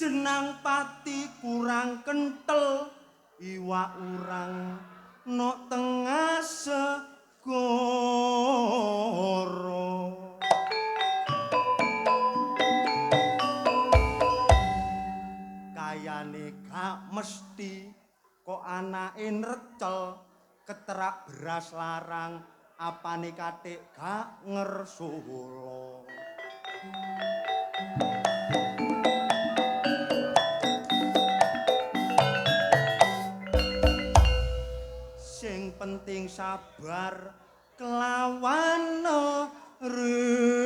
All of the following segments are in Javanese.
jenang pati kurang kentel iwak urang nok tengah segoro kayane gak mesti kok anake nrecel keterak beras larang apane katik gak ngersula sing penting sabar kelawan remo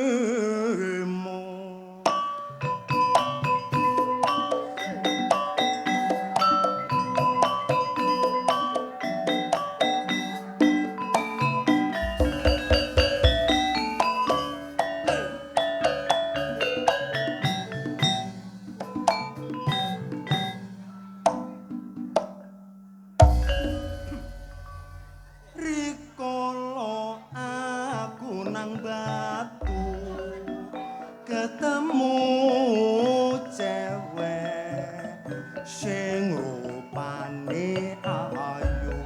rikala aku nang batu ketemu cewek sing rupane ayu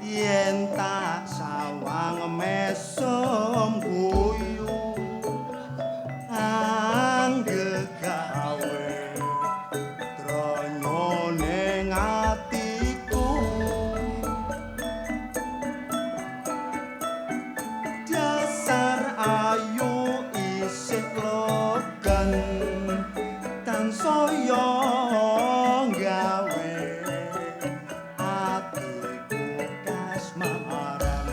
yen tak sawang mesem guyu anggegawe dronyo ning atiku dasar ayu isih logan tansaya gawe atiku kasmaran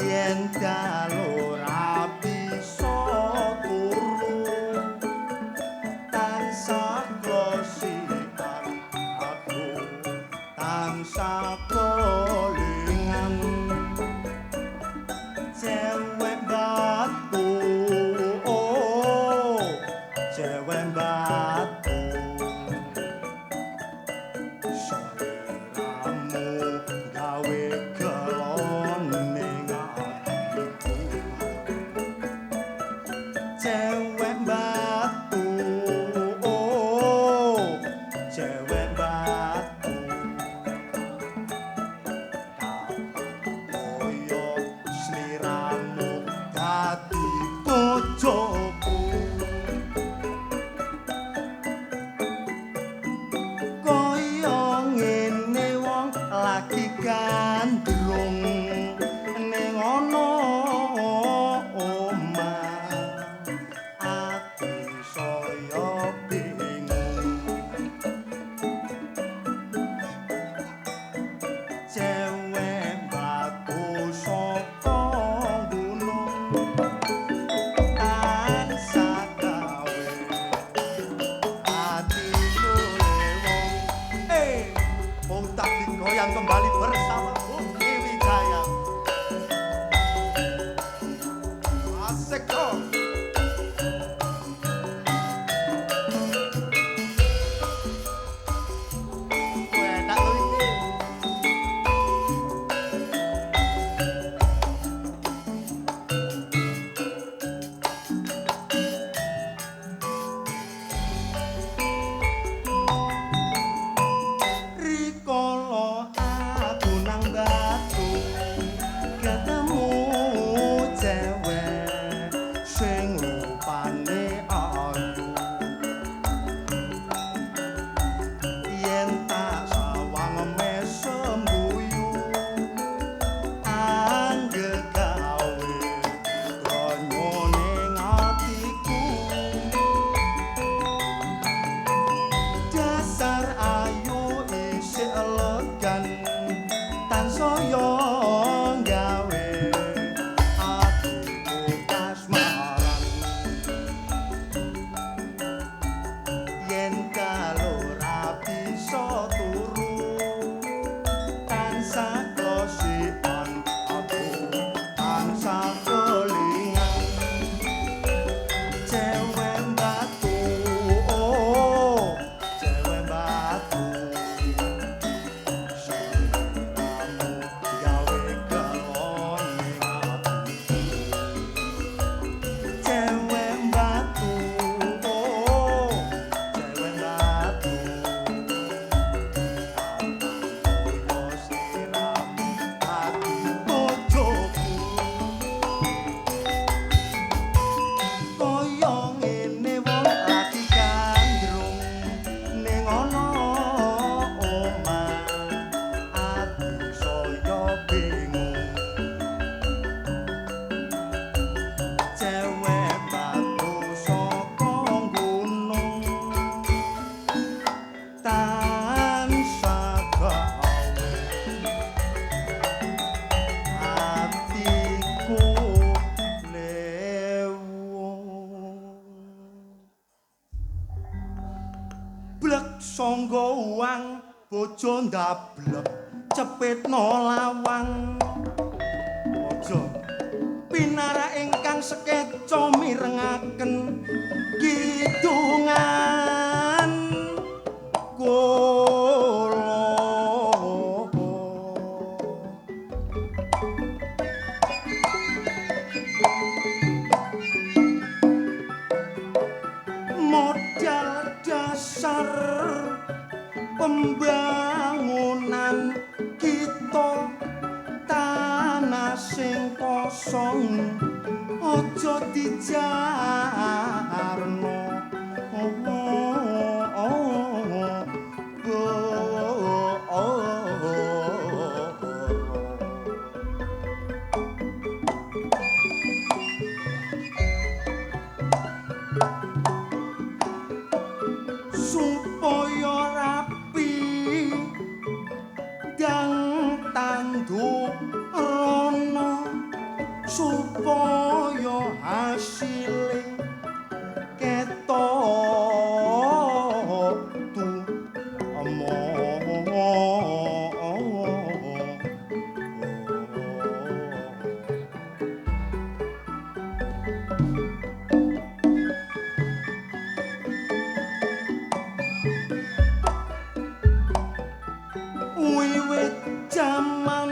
yen dalu ra bisa turu tansah glosikan aku tansah kolingan cewek batu oh cewek batu seliramu gawe gelon ning atiku sangga uang bojo ndablek cepetno lawang aja pinara ingkang sekeca mirengaken kidungan kula modal dasar pembangunan kita tanah sing kosong aja dijarno supaya rapi dan tanduk rono supaya hasilé ketok wiwit jaman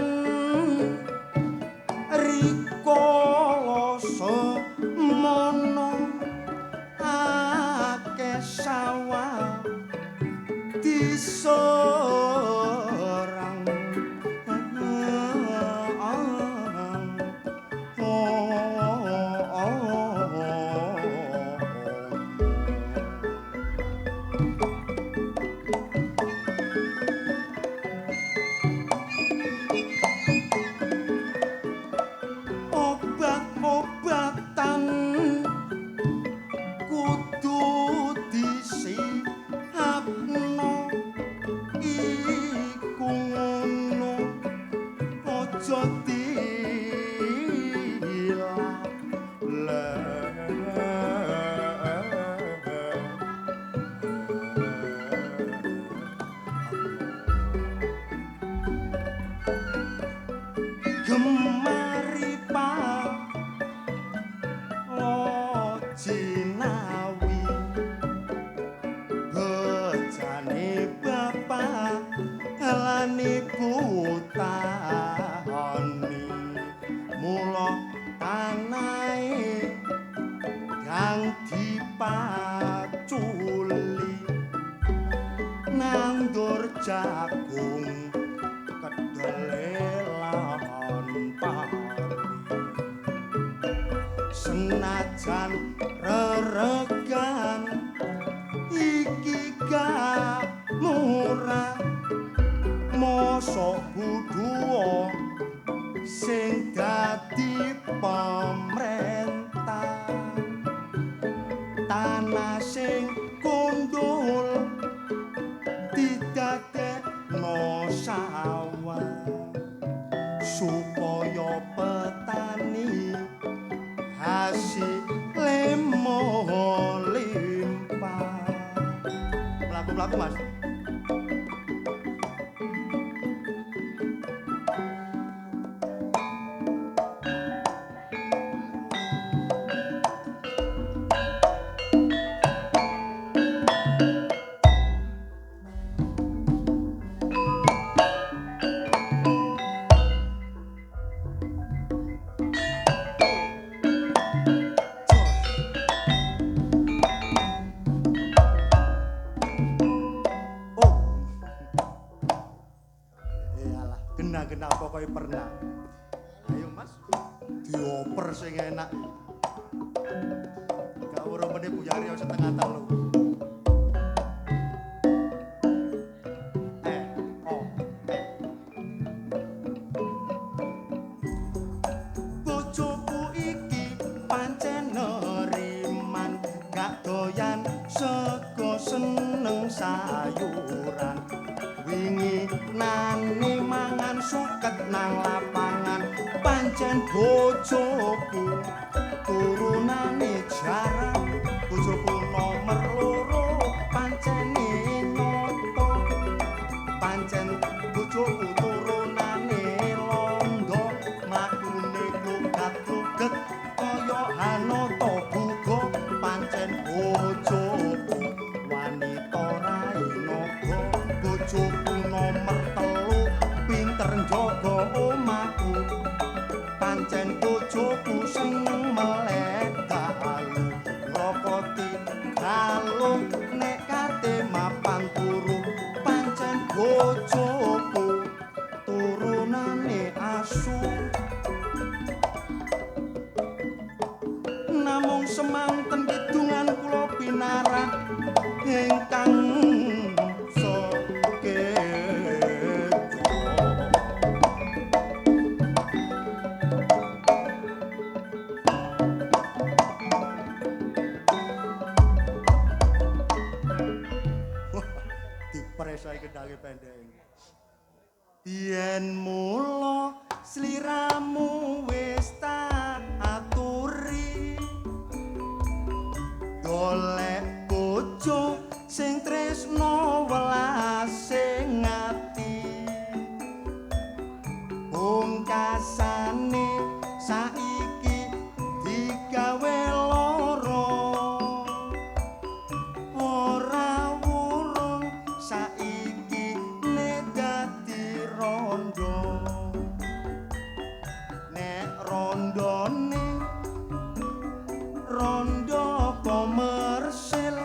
rikala semono akeh sawah diserang obat-obatan kudu disihapno iku ngono aja gemari lo jinawi bejane bapak lan ibu tani mula tanahe kang dipaculi nandur jagung kedele lan pari senajan reregan iki gak murah mosok kudu sing dadi pemerintah tanah sing kondul didadekno sawah supaya petani hasil limpah mlaku-mlaku Mas. Genah-genah pokoknya pernah. Ayo Mas, dioper sing enak. Gak urung meneh buyari setengah tahun lho. Bojoku iki pancen neriman, gak doyan sego seneng sayuran. Wingi nani mangan suket nang lapangan pancen bojoku turunane jarang bojoku nomor loro pancen pancen bojoku sing melek dalu ngrokoti dalu nek kate mapan turu pancen bojoku turunane asu namung semanten kidungan kula pinarak ingkang dipresai gedhange pendek. Yen mula sliramu wis tak aturi golek bojo sing tresno welas sing ati pungkasane saiki digawe lara ora wurung saiki ne dadi rondo nek rondone rondo komersil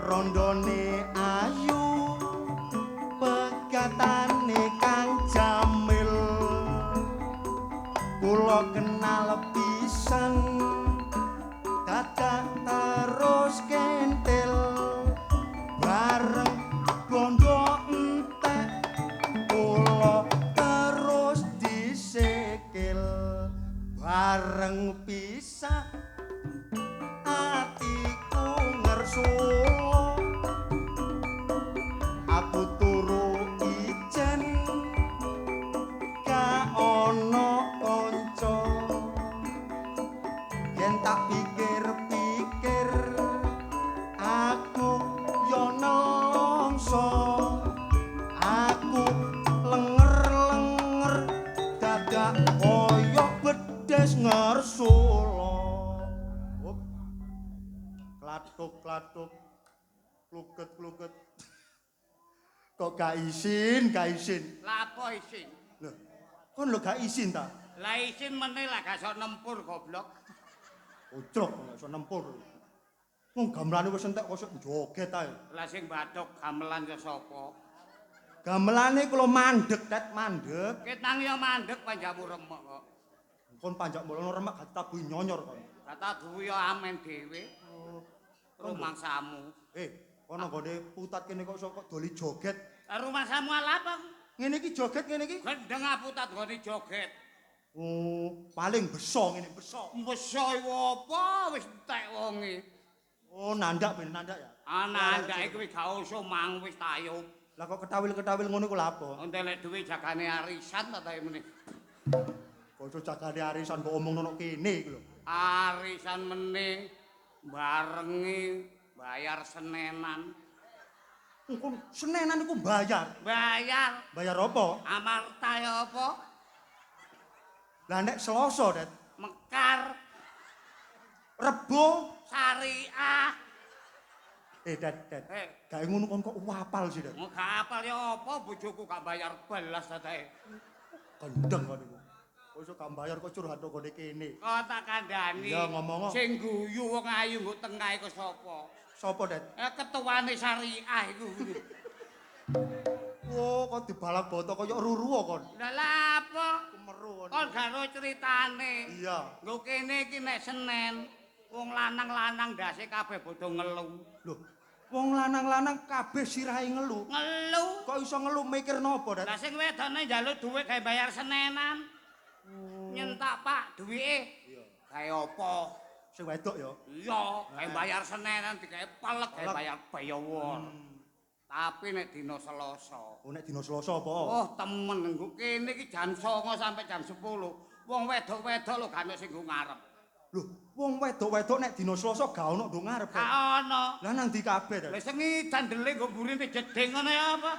rondone ayu pegatane kang jamil kula kenal pisan dadak terus kentil bareng bondo entek kula terus disikil bareng pisah atiku ngersulo aku turu ijen ka ono kanca yen tak pikir-pikir aku yo nelongso aku lenger-lenger dadak koyo bedes ngersulo klatuk-klatuk kluget-kluget kok gak isin Lah apa isin? lho kon lho gak isin ta Lah isin meneh lah gak iso nempur goblok. ojrok gak iso nempur wong gamelane wis entek kok joget ae Lah sing bathuk gamelan ke sapa? gamelane kula mandeg tet mandeg Ketang ya mandeg panjamu remek kok. kon panjak mono remek gak tabuhi nyonyor kon Kata duwe ya amen dhewe. Rumangsamu. Kono nggone putat kene kok kok doli joget. Rumangsamu ala apa? Ngene iki joget ngene iki. Gendeng putat nggone joget. Oh, paling beso ngene beso. Beso iku apa wis entek wonge. Oh, nandak ben nandak ya. Nandak iki wis gak usah mang wis tayub. Lah kok ketawil-ketawil ngono ku lha apa? Entelek duwe jagane arisan ta meneh. Kok jagane arisan mbok omongno kene iki lho. Arisan meneh barengi bayar senenan. Kon senenan iku bayar. Bayar. Bayar apa? Amarta ya apa? Lah nek Selasa, Det. Mekar. Rebo Syariah. Det. Gak ngono kon kok wapal sih, Det. Gak apal ya apa bojoku gak bayar belas tatae. Gendeng kon iku. Kok iso gak bayar kok curhat kok kene. Kok tak kandhani. Ya ngomong. Sing guyu wong ayu nggo tengahe ku sapa? Sapa, Det? Ketuane Syariah iku. Oh, kok dibalak boto kaya ruru kon. Lah apa? Kemeru Kon gak ro critane. Iya. Nggo kene iki nek Senin wong lanang-lanang ndase kabeh bodho ngelu. Loh, wong lanang-lanang kabeh sirahe ngelu. Ngelu. Kok iso ngelu mikir napa, Dat? Lah sing wedone njaluk dhuwit gawe bayar Senenan. Nyentak Pak duwike. Iya. Gawe apa? Sing wedok ya. Iya, gawe bayar Senenan digawe pelek gawe bayar bayawon. Tapi nek dina Selasa. Oh, nek dina Selasa apa? Oh, temen nggo kene iki jam 09.00 sampai jam 10. Wong wedok-wedok lho gak ono sing nggo ngarep. Loh, wong wedok-wedok nek dina Selasa gak ono nduk ngarep. Gak ono. Lah nang ndi kabeh, Lah Dat? sing dandele nggo burine jeding ngono ya apa?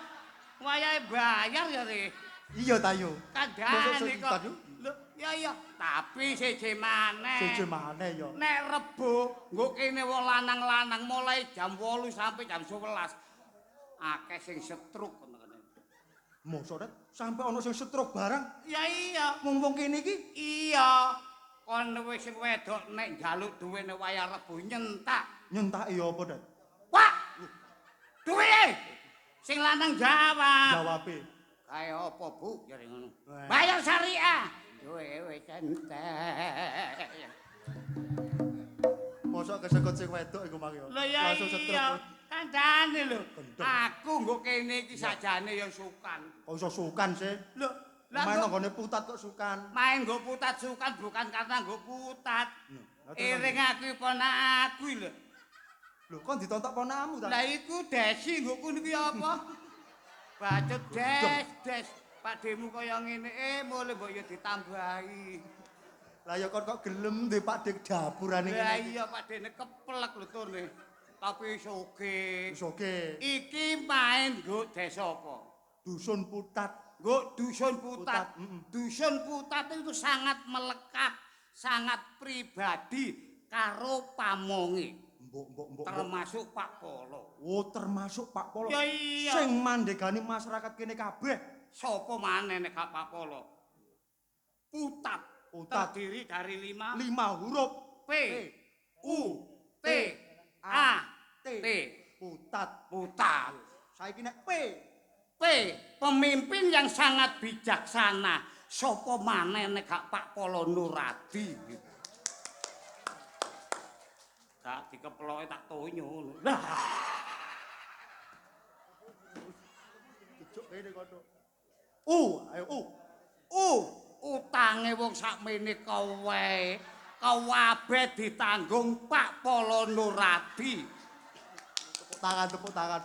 Wayahe bayar ya Ri. Iya ta yo. Kandhane kok. Lho, ya tapi siji maneh. Siji maneh ya. Nek Rebo nggo kene wong lanang-lanang mulai jam 8 sampai jam 11. Akeh sing setruk ngono. Mosok Det sampe ana sing stroke barang Ya iya. wong-wong kene iki. Iya. Kon wis sing wedok nek njaluk duwene wayah Rebo nyentak. Nyentaki apa Det? Wah. Duwe. Sing lanang jawab. Jawabe. Kaya apa, Bu? Jare ngono. Wah. Bayar syariah. Duwe wis entek. Mosok kesekut sing wedok iku mang ya. Lho ya Langsung iya. stroke. Kancane lho. Gendeng. Aku nggo kene iki sakjane ya sukan. Kok iso sukan sih? Lho, Main lah nggone putat kok sukan. main nggo putat sukan bukan karena nggo putat. Lah, Iring aku ponak aku lho. Lho, kon ditontok ponakmu ta? Lah iku desi nggo kuwi iki apa? Bacut des. Pakdemu kaya ngene mulai mbok ya ditambahi. Lah ya kon kok gelem ndek Pak Dik dapurane Lah ngene. iya Pakdene keplek lho turne. Tapi soge. Wis oke. Iki main nggo desa apa? Dusun putat. Nggo dusun putat. Putat, Dusun putat itu sangat melekat, sangat pribadi karo pamonge. Mbok. Termasuk Pak Polo. Oh, termasuk Pak Polo. Ya iya. Sing mandegani masyarakat kene kabeh. Sapa maneh nek gak Pak Polo? Putat. Putat. Terdiri dari 5 huruf. P U T A T. Putat. Putat. Saiki nek P pemimpin yang sangat bijaksana. Sapa maneh nek gak Pak Polo Nuradi. Tak dikeploke tak tonyo. Lah, Juk kene kono. Ayo utange wong sakmene kowe. Kabeh ditanggung Pak Polo Nuradi. Tepuk tangan.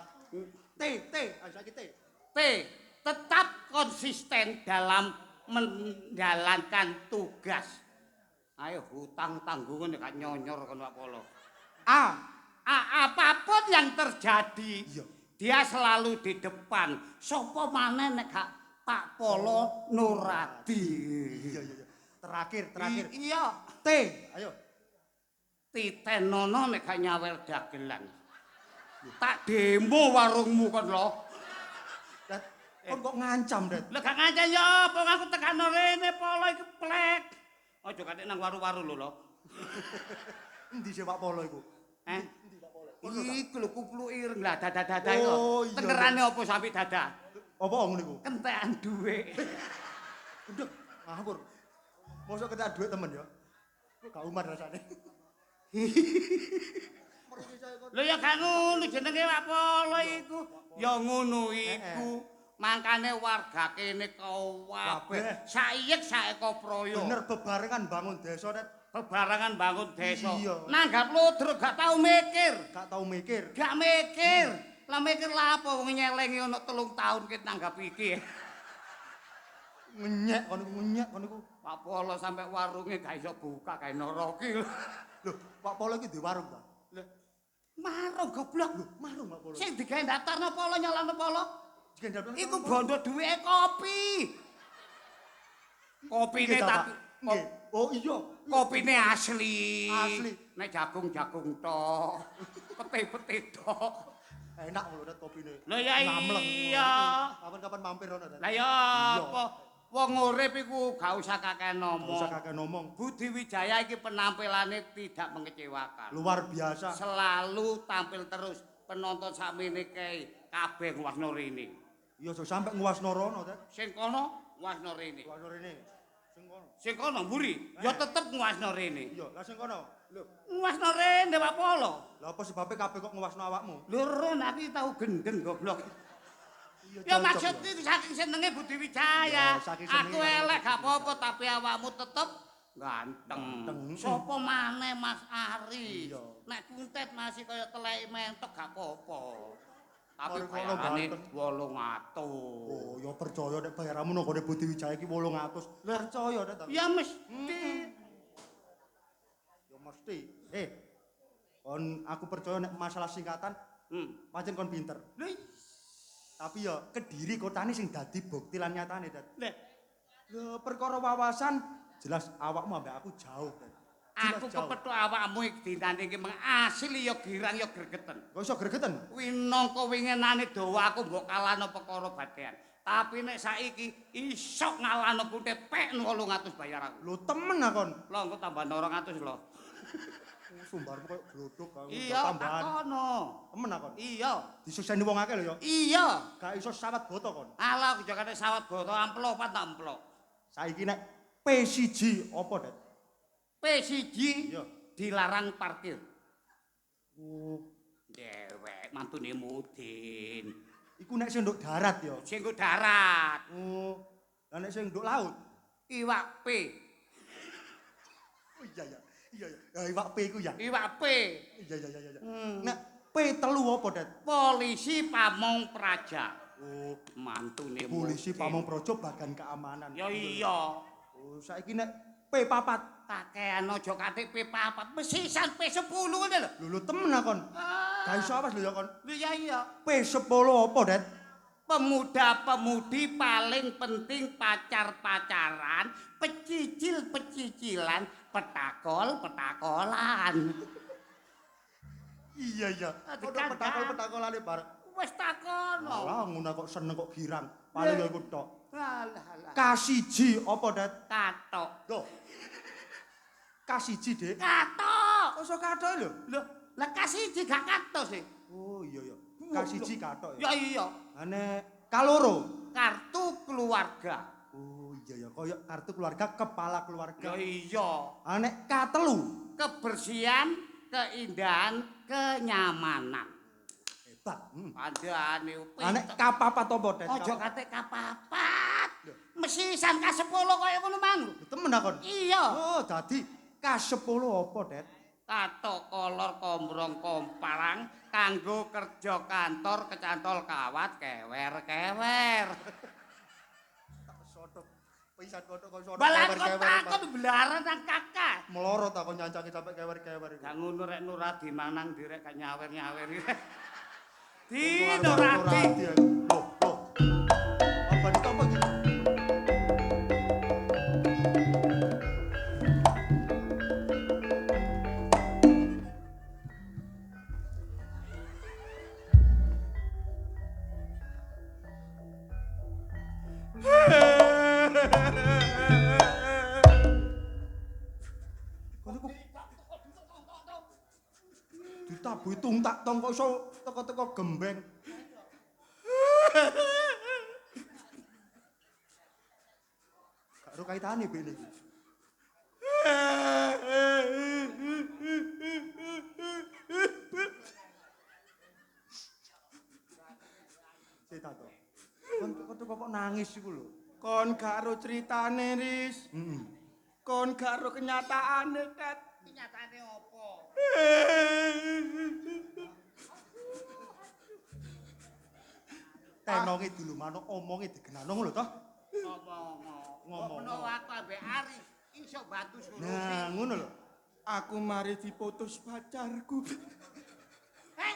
T. Ayo saiki T. T. Tetap konsisten dalam menjalankan tugas. Ayo hutang tanggungan gak nyonyor kan Pak Polo. Apapun yang terjadi, Iya. dia selalu di depan. Sopo maneh nek gak Pak Polo Nuradi. Iya. Terakhir. Iya. T. Ayo. Titenono nek gak nyawer dagelan. Tak demo warungmu kon lho. Dat, kon kok ngancam, Det? Lah gak ngancam ya apa aku tekano rene Polo iki plek. Aja katik nang waru-waru lho. Endi sih Pak Polo iku? Endi Pak Polo? Iku lho kupluk ireng lah dada-dada iku. Oh, iya. Tengerane apa sampe dada? Apa ngono iku? Kentekan dhuwit. Gendek, ngawur. Mosok ketak duit temen ya. Gak umat rasane. Lho ya gak ngono jenenge Pak Polo iku. Ya ngono iku. Mangkane warga kene kabeh saiyek saeko proyo. Bener bebarengan bangun desa, Det. Bebarengan bangun desa. Iya. Nanggap ludruk gak tau mikir. Gak tau mikir. Gak mikir. Lah mikir lah apa wong nyelengi ana 3 tahun ket nanggap iki. Ngenyek kon iku. Pak Polo sampe warunge gak iso buka kae noroki. Lho, Pak Polo iki di warung ta? Marung goblok. Lho, marung Pak Polo. Sing digawe daftarno Polo nyalano Polo. Gendap. Iku bondo duweke kopi. Kopine tapi Nggih. Oh iya. kopine asli. Asli. Nek jagung-jagung tok. Pete-pete tok. Enak lho Det kopine. Lho ya iya. Kapan-kapan mampir ono, Det. Lah ya apa? Wong urip iku gak usah kakek Gak ngomong. usah kakek ngomong. Budi Wijaya iki penampilane tidak mengecewakan. Luar biasa. Selalu tampil terus. Penonton sakmene kae kabeh nguasno rene. Iya, aja sampe nguasno rono, Det. Sing kono nguasno rene. Nguasno rene. Sing kono. Sing kono mburi ya tetep nguasno rene. Iya, lah sing kono. Lho, Nguasno rene Pak Polo. lha apa sebabnya kabeh kok nguasno awakmu? Lho ron aku tau gendeng goblok. Iya, Ya cocok, maksudnya saking senenge Budi Wijaya. Ya, saking senenge. Aku elek gak apa-apa tapi awakmu tetep ganteng. Ganteng. Sopo maneh Mas Ari. Iya. Nek kuntet masih kaya teleki mentok gak apa-apa. Tapi Mari kono bayarane ganteng. 800. Oh, ya percaya nek bayarmu nang gone Budi Wijaya iki 800. Percaya nek. Ya mesti. Ya mesti. Kon aku percaya nek masalah singkatan pancen kon pinter. Lho, Tapi ya Kediri kotane sing dadi bukti lan nyatane, Dat. leh, Lho, perkara wawasan jelas awakmu ambek aku jauh, Dat. Jelas aku jauh. kepethuk awakmu iki dinane iki meng asli ya girang ya gregeten. Kok iso gregeten? Winangka winginane dawa aku mbok kalahno perkara badean. Tapi nek saiki iso ngalahno kute pek 800 bayar aku. Lho temen akon. Lho engko tambah 200 lho. Sumbarmu koyo glodok aku. Iya, takono. Temen akon. Iya. Disukseni wong akeh lho ya. Iya. Gak iso sawat boto kon. Alah aja kate sawat boto amplop tak amplop. Saiki nek P1 apa, Det? P1 Iya. dilarang parkir. Oh, Dewek mantune Mudin. iku nek sing nduk darat ya. Sing nggo darat. Oh, lah nek sing nduk laut. Iwak P. Oh iya ya. Iya ya. Ya iwak P iku ya. Iwak P. Iya iya iya iya. Nek P3 apa, Det? Polisi Pamong Praja. Oh, Mantune polisi Mudin. Pamong Praja bagian keamanan. Ya iya. Oh, saiki nek P4. Kakean aja kate P4. Mesisan P10 ngene lho. Lho temen akon. Ah. Gak iso awas lho ya kon. Lho ya iya. P10 apa, Det? Pemuda-pemudi paling penting pacar-pacaran, pecicil-pecicilan, petakol-petakolan. Iya iya. Aduh, Ono kan, petakol-petakolane bareng. Wis takono. Alah ngono kok seneng kok girang. Paling ya iku tok. Alah. K1 apa, Det? Katok. Loh. K1, Dik. Katok. Kok iso kathok lho? Lho, lah kasiji gak katok sih. Oh iya iya. K1 kathok ya. Ya iya. Ane kaloro. Kartu keluarga. Oh iya ya, koyo kartu keluarga, kepala keluarga. Ya iya. Ane K3. Kebersihan, keindahan, kenyamanan. Hebat. Kandhane Ane K4 apa, Det? Ojo kate kapapat. Mesisan K10 kaya ngono mang. Temen akon. Iya. Oh, dadi K10 apa, Det? Katok kolor kombrong komparang kanggo kerja kantor kecantol kawat kewer-kewer. Soto. Pisan kono kok soto Balan kewer-kewer. kok takon belaran nang kakak. Meloro takon nyancangi sampai kewer-kewer. Gak ngono rek Nuradi manang direk gak nyawer-nyawer. Di Nuradi. Nuradi. Loh, loh. Apa ditampa iki? Kono kok ditabuhi tungtak tong kok iso teko-teko gembeng. Gak ro kaitane bene iki. Cerita to. Kon kok nangis iku lho. Kon gak ro critane, Riz. Heeh. Kon gak ro kenyataane, Tet. Kenyataane opo? Tenonge dulu manuk omonge digenano lho toh. Ngomong. Ngono aku ambek Arif iso bantu solusi. Nah, ngono lho. Aku mari diputus pacarku. Heh,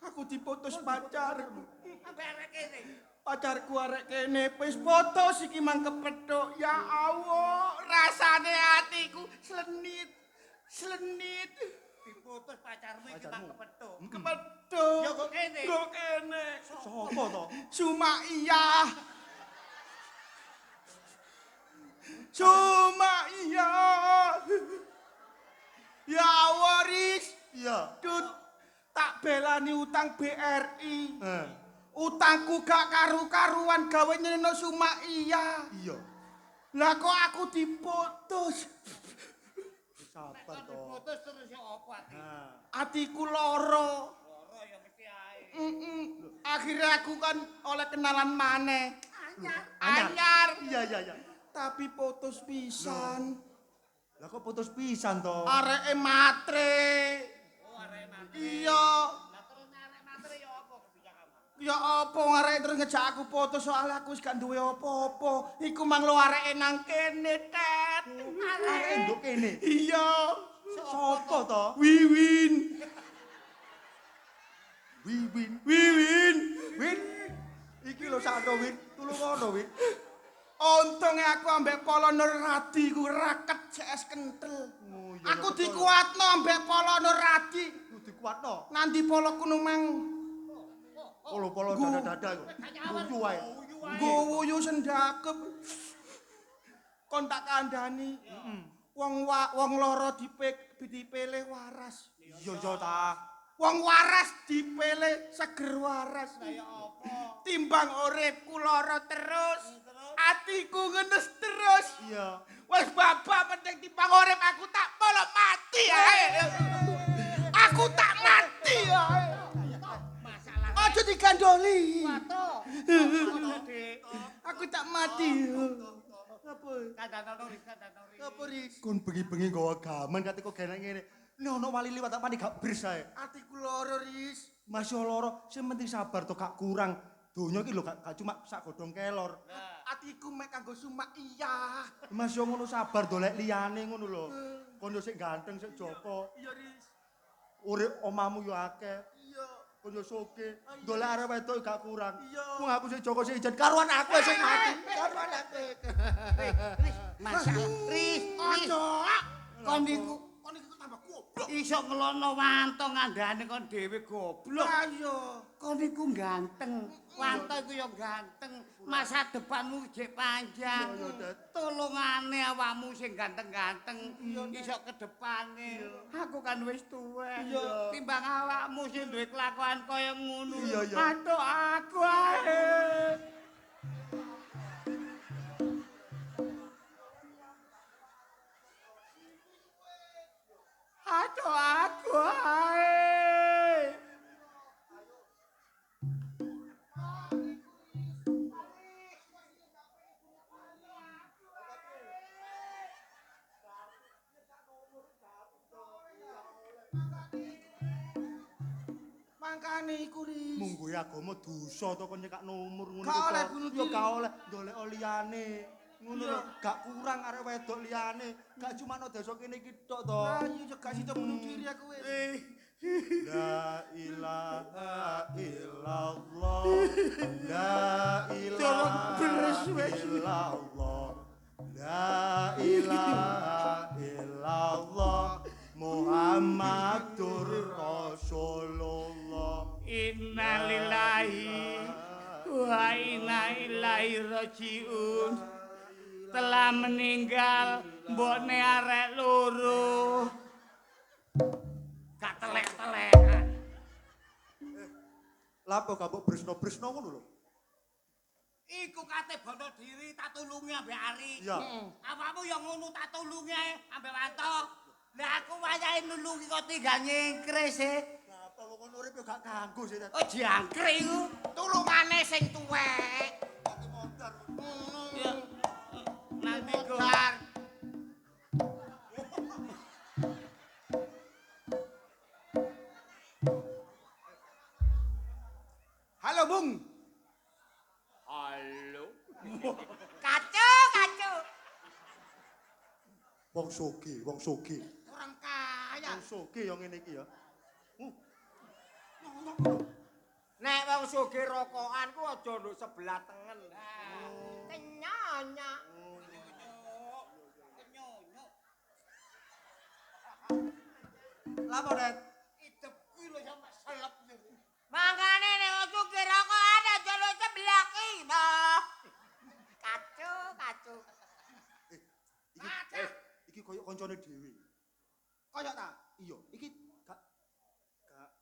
Aku diputus pacarku. ambek arek kene. Pacarku arek kene wis putus iki mang kepethuk. Ya Allah, rasane atiku slenit. Slenit. Diputus pacarmu iki mang kepethuk. Kepethuk. Ya kok kene. Kok kene. Sopo to? Sumaiyah. Sumaiyah. Ya waris. Iya. Dut, tak belani utang BRI. Eh, Utangku gak karu-karuan gawe nyeneno Sumaiyah. iya. Lah kok aku diputus. Sabar to. Diputus terus ya opo ati? Nah, Atiku loro. Loro ya mesti ae. Akhirnya aku kan oleh kenalan maneh. anyar. Iya iya iya. Tapi putus pisan. Lah kok putus pisan to? Areke matre. Oh arek mati. Iya. Lah terus arek mati ya opo kebijakanmu? Ya apa arek terus ngejak aku putus soalnya aku wis gak duwe apa-apa. Iku mang lo areke nang kene, Tet. Arek nduk kene. Iya. Sopo to? Wiwin. Wiwin. Wiwin. Win. Iki lho sakno Win. Tulung ngono Win. Untunge aku ambek Polo Nuradi ku raket CS kentel. Oh, iya, Aku betul. dikuatno ambek Polo Nuradi. Ku dikuatno. Nanti Polo kuno mang Polo-polo dada-dada kok. Lucu wae. Nggowo yo sendakep. Kon tak kandhani. Wong lara dipilih waras. Iya yo ta. Wong waras dipilih seger waras. Kaya apa? Timbang uripku lara terus. Atiku ngenes terus. Iya. Wes babak penting timbang urip aku tak polok mati ae. Aku tak mati ae. Masalah. Aja digandoli. Wato. Aku tak mati. Apa? Kandang-kandang. Apa Ris? Kon bengi-bengi nggawa gaman kate kok genek ngene. Nek ono wali liwat tak pani gak bres ae. Atiku lara Ris. Masya loro, sing penting sabar to gak kurang. Donya iki lho gak cuma sak godhong kelor. Atiku mek kanggo sumak iya. Mas yo ngono sabar dolek liyane ngono lho. Kon yo sik ganteng sik Joko. Iya Ris. Urip omamu yo akeh. Iya. Kon yo soge. Dolek arek wedok gak kurang. Iya. Wong aku sik Joko sik ijen karuan aku sik mati. Karuan aku. Masalah. Ris. Kon niku tambah goblok. iso ngelono wanto ngandhane kon dhewe goblok. Ayo. Kon niku ganteng. Wanto iku ya ganteng. Masa depanmu jek panjang. Tolongane awakmu sing ganteng-ganteng iso ke depane. Aku kan wis tuwa. Timbang awakmu sing duwe kelakuan kaya ngono. Aduh aku ae. Aduh aku ae. Mangkane iku Ris. Munggo agama dosa to kon nyekak nomor ngono. Gak oleh bunuh Yo diri. gak oleh dolek liyane. Ngono lho, gak kurang arek wedok liyane. Gak cuma no desa kene iki tok to. Ayo yo gak sida bunuh diri aku wis. La ilaha illallah. La ilaha illallah. La ilaha illallah. Muhammadur Rasulullah. Innalillahi wa inna ilaihi rajiun. Telah meninggal mbokne arek loro. Gak telek-telekan. Lapo gak mbok bresno-bresno ngono lho. Iku kate bono diri tak tulungi ambek Ari. Iya. Awakmu ya ngono tak tulungi ambek Wanto. Lah aku wayahe nulungi kok tinggal nyengkre sih. Apa wong ngono urip yo gak ganggu sih. Oh jangkrik iku. Tulungane sing tuwek. Ya. Nanti go. Modar. Halo Bung. Halo. Kacu. Wong soge, wong soge. Orang kaya. Wong soge yang ngene iki ya. Nek wong sugih rokokan ku aja nduk sebelah tengen. Kenyanya. Lapo, Det? Idepku lho sampe selep. Mangkane nek wong sugih rokokan aja nduk sebelah kina. Kacu. Iki koyo koncone dhewe. Kaya ta? Iya, iki gak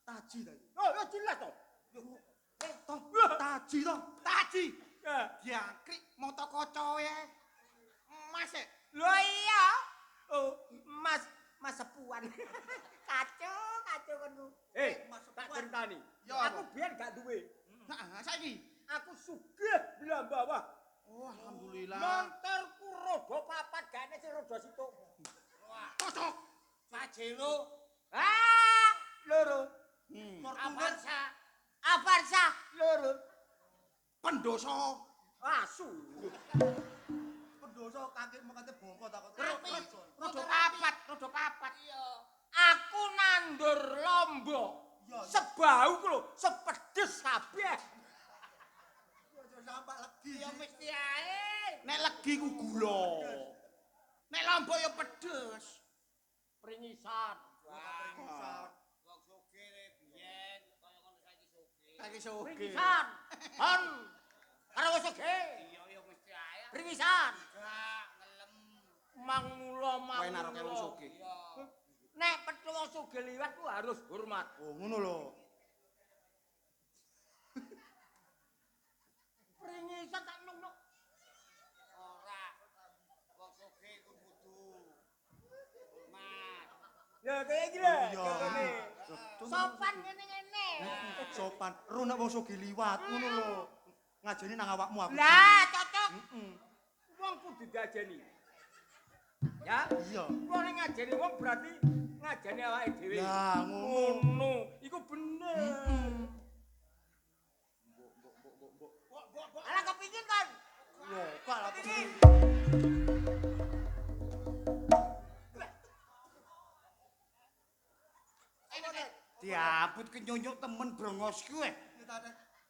taji ta iki. Oh, jelas to. Toh, taji toh. Taji. Jangkrik moto kocoe. Mas. Lho iya. Oh, Mas sepuan. Kacu kon ku. Tak ceritani. Yo, Aku apa? biyen gak duwe. Nah, saiki. Aku sugih belah bawah. Oh, alhamdulillah. Montorku rodo papat gane sing rodo situk. Cocok. Pajero. Loro. Abarsa loro. Pendoso. Asu. Pendoso kakekmu kate bongko tak kok. Rodo papat. Iya. Aku nandur lombok. Sebau ku lho, sepedes kabeh. Sampak legi. Ya mesti ae. Nek legi ku gula. Nek lombok ya pedes. Pringisan. Wong sugih biyen kaya ngono saiki sugih. Saiki soge. Pringisan. Hon. Karo wong sugih. Iya ya mesti ae. Bringisan. Gak ngelem. Mangmula Kowe naroke wong sugih. Iya. Nek petu wong sugih liwat ku harus hormat. Oh, ngono lho. Bringisan tak nung-nung. Ora. Wong sugih ku kudu hormat. Ya kaya iki lho, Iya. contohne. Sopan. Sopan ngene-ngene. Sopan. Ro nek wong sugih liwat, ngono lho. Ngajeni nang awakmu aku. Lah, cocok. Heeh. Wong kudu diajeni. Ya? Iya. Wong nek ngajeni wong berarti ngajeni awake dhewe. Lah, ngono. Ngono. Iku bener. Alah kepingin kan? Yo, kok lah Kepingin. Diabut kenyonyok temen brongosku eh.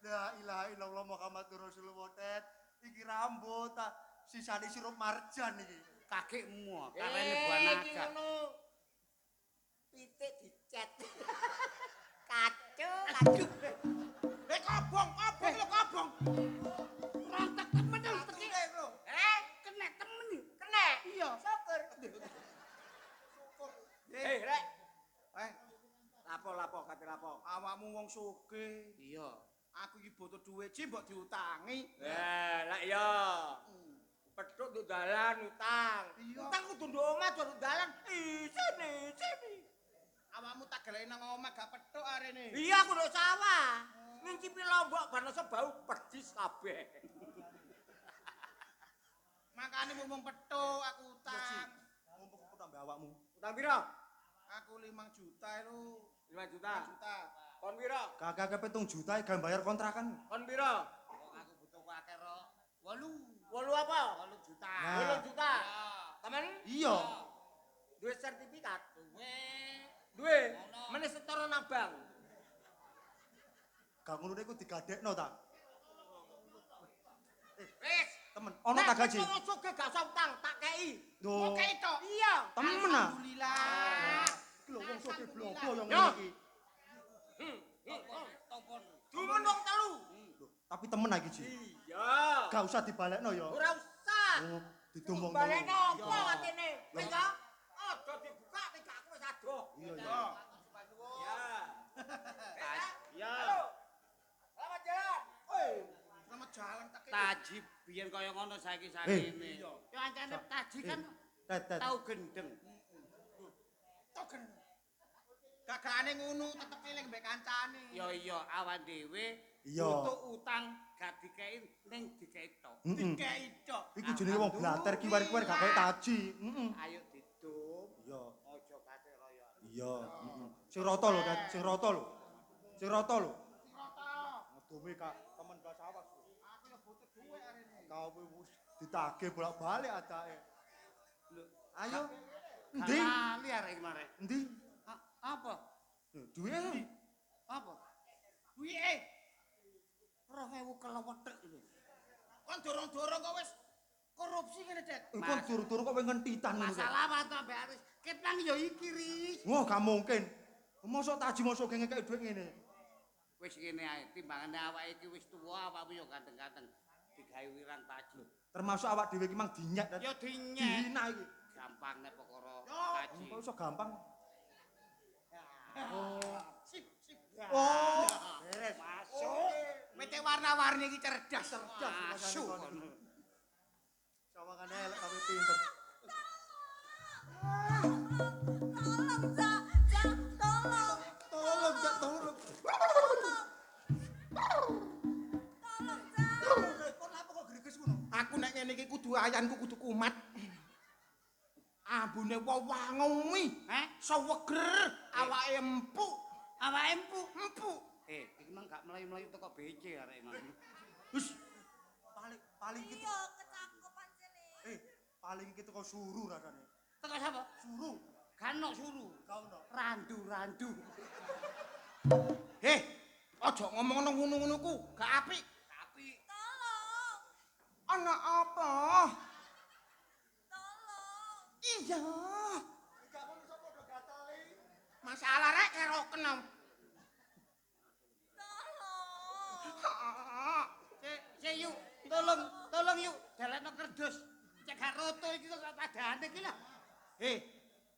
La ilaha illallah Muhammadur Rasulullah tet. Iki rambut ta sisane sirup marjan iki. Kakekmu karene buanaga. Pitik dicet. Kacu. Kobong lho kobong. Rontak temen yang teki. Kena temen nih. Kena. Iya. Syukur. Rek. Lapo kate lapo. Awakmu wong sugih. Iya. Aku iki butuh dhuwit sih mbok diutangi. Lah iya. Petuk nduk dalan utang. Utang kudu nduk omah aja nduk dalan. Sini. Awakmu tak geleki nang omah gak petuk arene. Iya aku nduk sawah. Ngincipi lombok banoso bau percis kabeh. Makane mung petuk aku utang. Mumpung aku tambah awakmu. Utang piro? Aku 5 juta lho. 5 juta. 5 juta. Kon piro? Kakak 7 juta gawe bayar kontrakan. Kon piro? Wong aku butuh akeh ro. 8 8 apa? 8 juta. Nah. 8 juta. Ya. Taman? Iya. Duwe sertifikat. Duwe. Duwe. Meneh setara nang bank. Gak ngono iku digadekno ta. Wis. Temen, ono tak gaji. Nek wong sugih gak usah utang, tak kei. Duh. Oke tok. Iya. Temen ah. Alhamdulillah. Iki lho wong sugih blogo yang Yo. ngene iki. Topon. Cuman wong telu. Tapi temen iki, Ji. Iya. Gak usah dibalekno ya. Ora usah. Oh, didomong Balik telu. nopo atine? Wis ya. Aja dibuka nek aku wis adoh. Iya, iya. Yo. Ya. Ya. Selamat jalan. Woi. Selamat jalan tak kei. Taji biyen kaya ngono saiki Eh, sakene. Yo ancane taji kan Tet. tau gendeng. Tok gen. Gagane ngono tetep eling mbek kancane. Ya iya awan dhewe Iya. butuh utang gak dikei ning dikei tok. Heeh. Dikei tok. Iku jenenge wong blater kiwer-kiwer gak koyo taji. Heeh. Ayo didum. Iya. Aja kate royo. Iya. Sing rata lho, Tet. Sing rata lho. Sing rata lho. Ngedome Kak, temen bahasa awak. Aku ya butuh dhuwit arene. Kau wis ditagih bolak-balik adake. Lho, Ayo. Endi? Lali arek mare. Endi? Apa? Duwe. Apa? Duwike. 2000 kelewethek lho. Kon dorong-dorong kok wis korupsi ngene, Det. Engko turu-turu kok ngentitan ngono. Masalah apa Mbak Aris? Ketang ya iki, Ris. Wah, gak mungkin. Mosok taji mosok ngekek dhuwit ngene. Wis ngene ae, timbangane awake iki wis tuwa, awakmu ya ganteng-ganteng. Digawe wirang taji. Termasuk awak dhewe iki mang dinyek. Tet. Ya dinyek. Dihina iki. Gampang nek perkara Yo. taji. Kok iso gampang? Sip. Oh, Beres. Masuk. Mete warna-warni iki cerdas. Masuk. sawangane elek tapi pinter. Tolong, Cak. Cak, tolong. Tolong, Cak, tolong. Tolong, Cak. Kon apa kok greges ngono? Aku nek ngene iki kudu ayanku kudu kumat. Ambune wewangun mi. Seweger, awake empuk. Awake empuk. Empuk. Iki mang gak mlayu-mlayu teko BC arek mang. Wis. Paling gitu. Iya, kecangkepan sini. Paling gitu kok suruh rasane. Teko sapa? Suruh. Kan no suru. Kau no. Randu. Aja ngomong nang ngono-ngono ku, gak apik. Tapi Tolong. Ana apa? Tolong. Iya. Masalah rek keroken. Tolong. Sik, Cek yuk, tolong yuk, dalekno kerdus. Cek gak roto iki kok padane iki lho.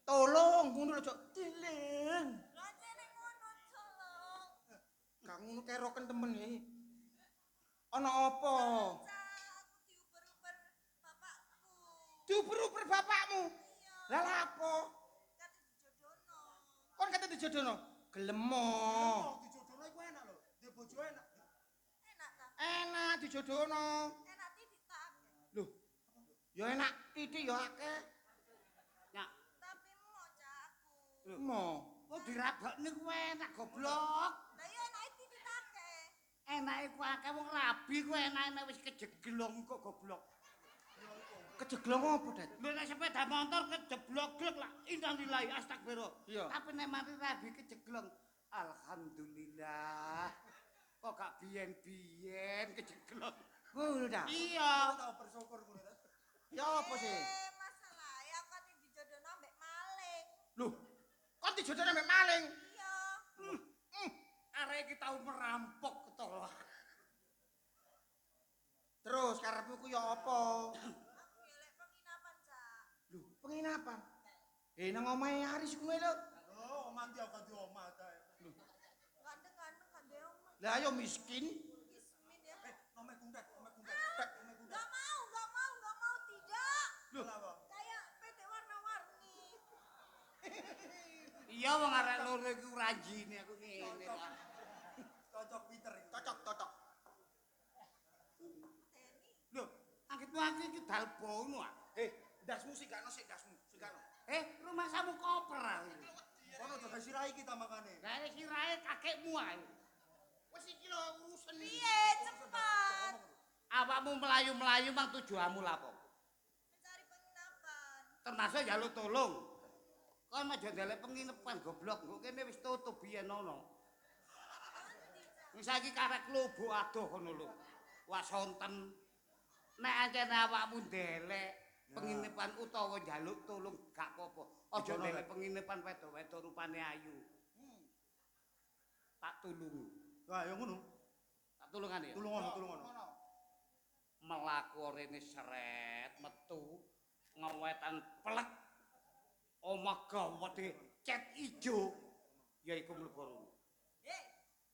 Tolong ngono lho, Cok. Dileng. Loncene ngono tolong. Gak ngono keroken temen iki. Ana apa? Cak, aku diuber-uber bapakku. Diuber-uber bapakmu. Iya, Lah apa? kate dijodohno. Kon kate dijodohno. Gelem mo. Dijodohno iku enak lho. Dia bojo enak. Enak ta? Enak dijodohno. Enak titik tak akeh. Loh. Ya enak titik ya akeh. Nyak, Tapi mau cak aku. Mo. kok dirabakne kuwi enak goblok. Lah iya enak titik tak akeh. Enake ku akeh wong rabi ku enake wis kejeglong kok goblok. Kejeglong apa, Det? Lho nek sepeda motor kejeblok-glok lah innalillahi astagfirullah. Iya. Tapi nek mati rabi kejeglong, alhamdulillah. Kok gak biyen-biyen kejeglong. Ngono ta? Iya. Tau bersyukur ngono ta. Ya apa sih? Masalah ya aku kate dijodohno mbek maling. Loh, kon dijodohno mek maling. Iya. Arek iki tau merampok ketara. Terus karepmu ku ya apa? Aku ya lek penginapan cak. Loh, penginapan. Nang omahe Aris kuwi lho. Oh, omah ndi aku di omah ta. Ganteng-ganteng kan dia omah. Lah ayo miskin. Ismin ya. Nomeh kundet, nomeh kundet. Tek, nomeh kundet. Gak mau, tidak. Loh, Kenapa? Kayak PT warna-warni. Iya wong arek loro iki ranjine aku ngene ta. Cocok pinter iki. cocok. Teni. Lho, anggitmu aku iki dalbo ngono ah. Dasmu sikano sik dasmu, sikano. Rumah samu koper aku. Kono jaga sirahi kita makane. Gawe sirahe kakekmu ae. Wes iki lho urusan Piye cepat. Awakmu melayu-melayu mang tujuanmu lapo? Mencari penginapan. Termasuk njaluk tolong. Kon aja ndelek penginapan goblok, kok kene wis tutup biyen ono. Wis saiki karek lubuk adoh kono lho. Wah sonten. Nek ancen awakmu ndelek penginapan utawa njaluk tolong gak apa-apa. Aja ndelek penginapan wedok-wedok rupane ayu. Tak tulungi. Wah, ya ngono. Tak tulungane ya. Tulungono. Melaku rene seret metu ngewetan plek omah gawede cet ijo yaiku mlebu rono.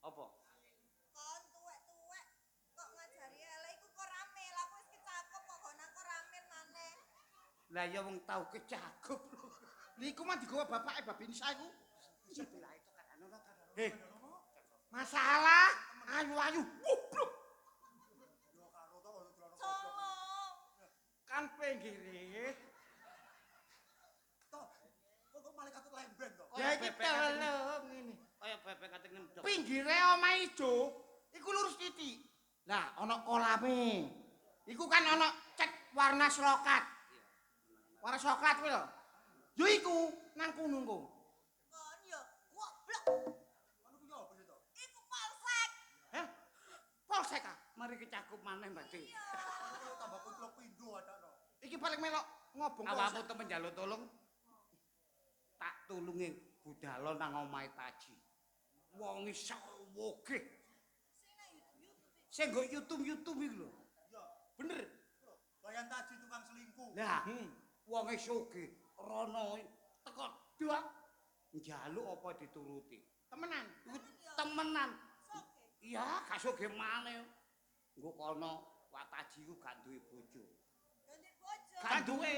Apa? Kon tuwek-tuwek kok ngajari elek iku kok rame. Lah aku wis kecakep kok nang kok rame maneh. Lah ya wong tau kecakup lho. niku mah digawa bapake Babi Nisa iku. Sebelah itu kan ono ta. Masalah ayu-ayu. Wubluk. Tolong. Kan pinggire. Toh, kok malaikat lembeng toh. Ya iki telem ngene. Kaya bebek kating ngendok. Pinggire omah ijo iku lurus titik. Lah ana kolame. Iku kan ana cat warna serokat. Warna coklat kuwi lho. Yo iku nang kono engko. Kon yo goblok. Anu ku yo apa sih toh? Iku polsek. Heh. Polsek ah. Mari kecakup maneh Mbak. Oh, tambah kuplok pindho adakno. Iki paling melok ngobong Awakmu temen njaluk tolong. Tak tulungi budal nang omahe Taji. Wong iso wogeh. Sing go YouTube iki lho. Iya. Bener. Bayan Taji tukang selingkuh. Lah, wong sugih rono teko dak njaluk apa dituruti. temenan. Iku temenan. Soke. Iya, gak sugih maneh. Engko kono Wak Taji ku gak duwe bojo. Ganti bojo. Gak duwe.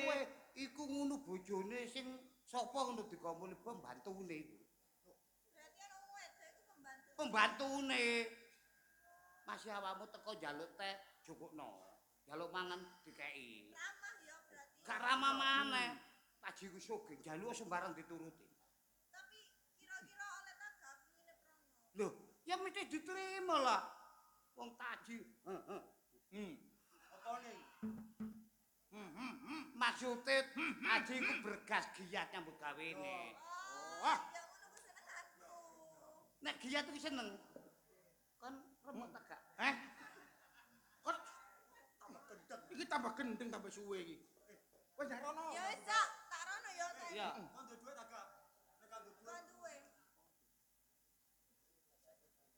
Iku ngono bojone sing sapa ngono digompoli pembantune iku. Berarti ana wong wedok iku pembantu. Pembantune. Masih awakmu teko njaluk teh jukukno. Njaluk mangan dikeki. Ramah ya berarti. Gak ramah maneh. Taji ku sugih, njaluk sembarang dituruti. Tapi kira-kira oleh ta gak aku nginep rono. Loh, ya mesti diterima lah. Wong Taji. Apa nih? Maksude Taji ku bergas giat nyambut gawene. Oh, ya ngono ku senenganku. Nek giat ku seneng. Kon remuk tak gak? Kok iki tambah gendeng tambah suwe iki. Wes nek rono. Ya wis, Cak, tak rono ya teh. Iya. Kon duwe duit agak. Nek kan duwe duit. Kon duwe.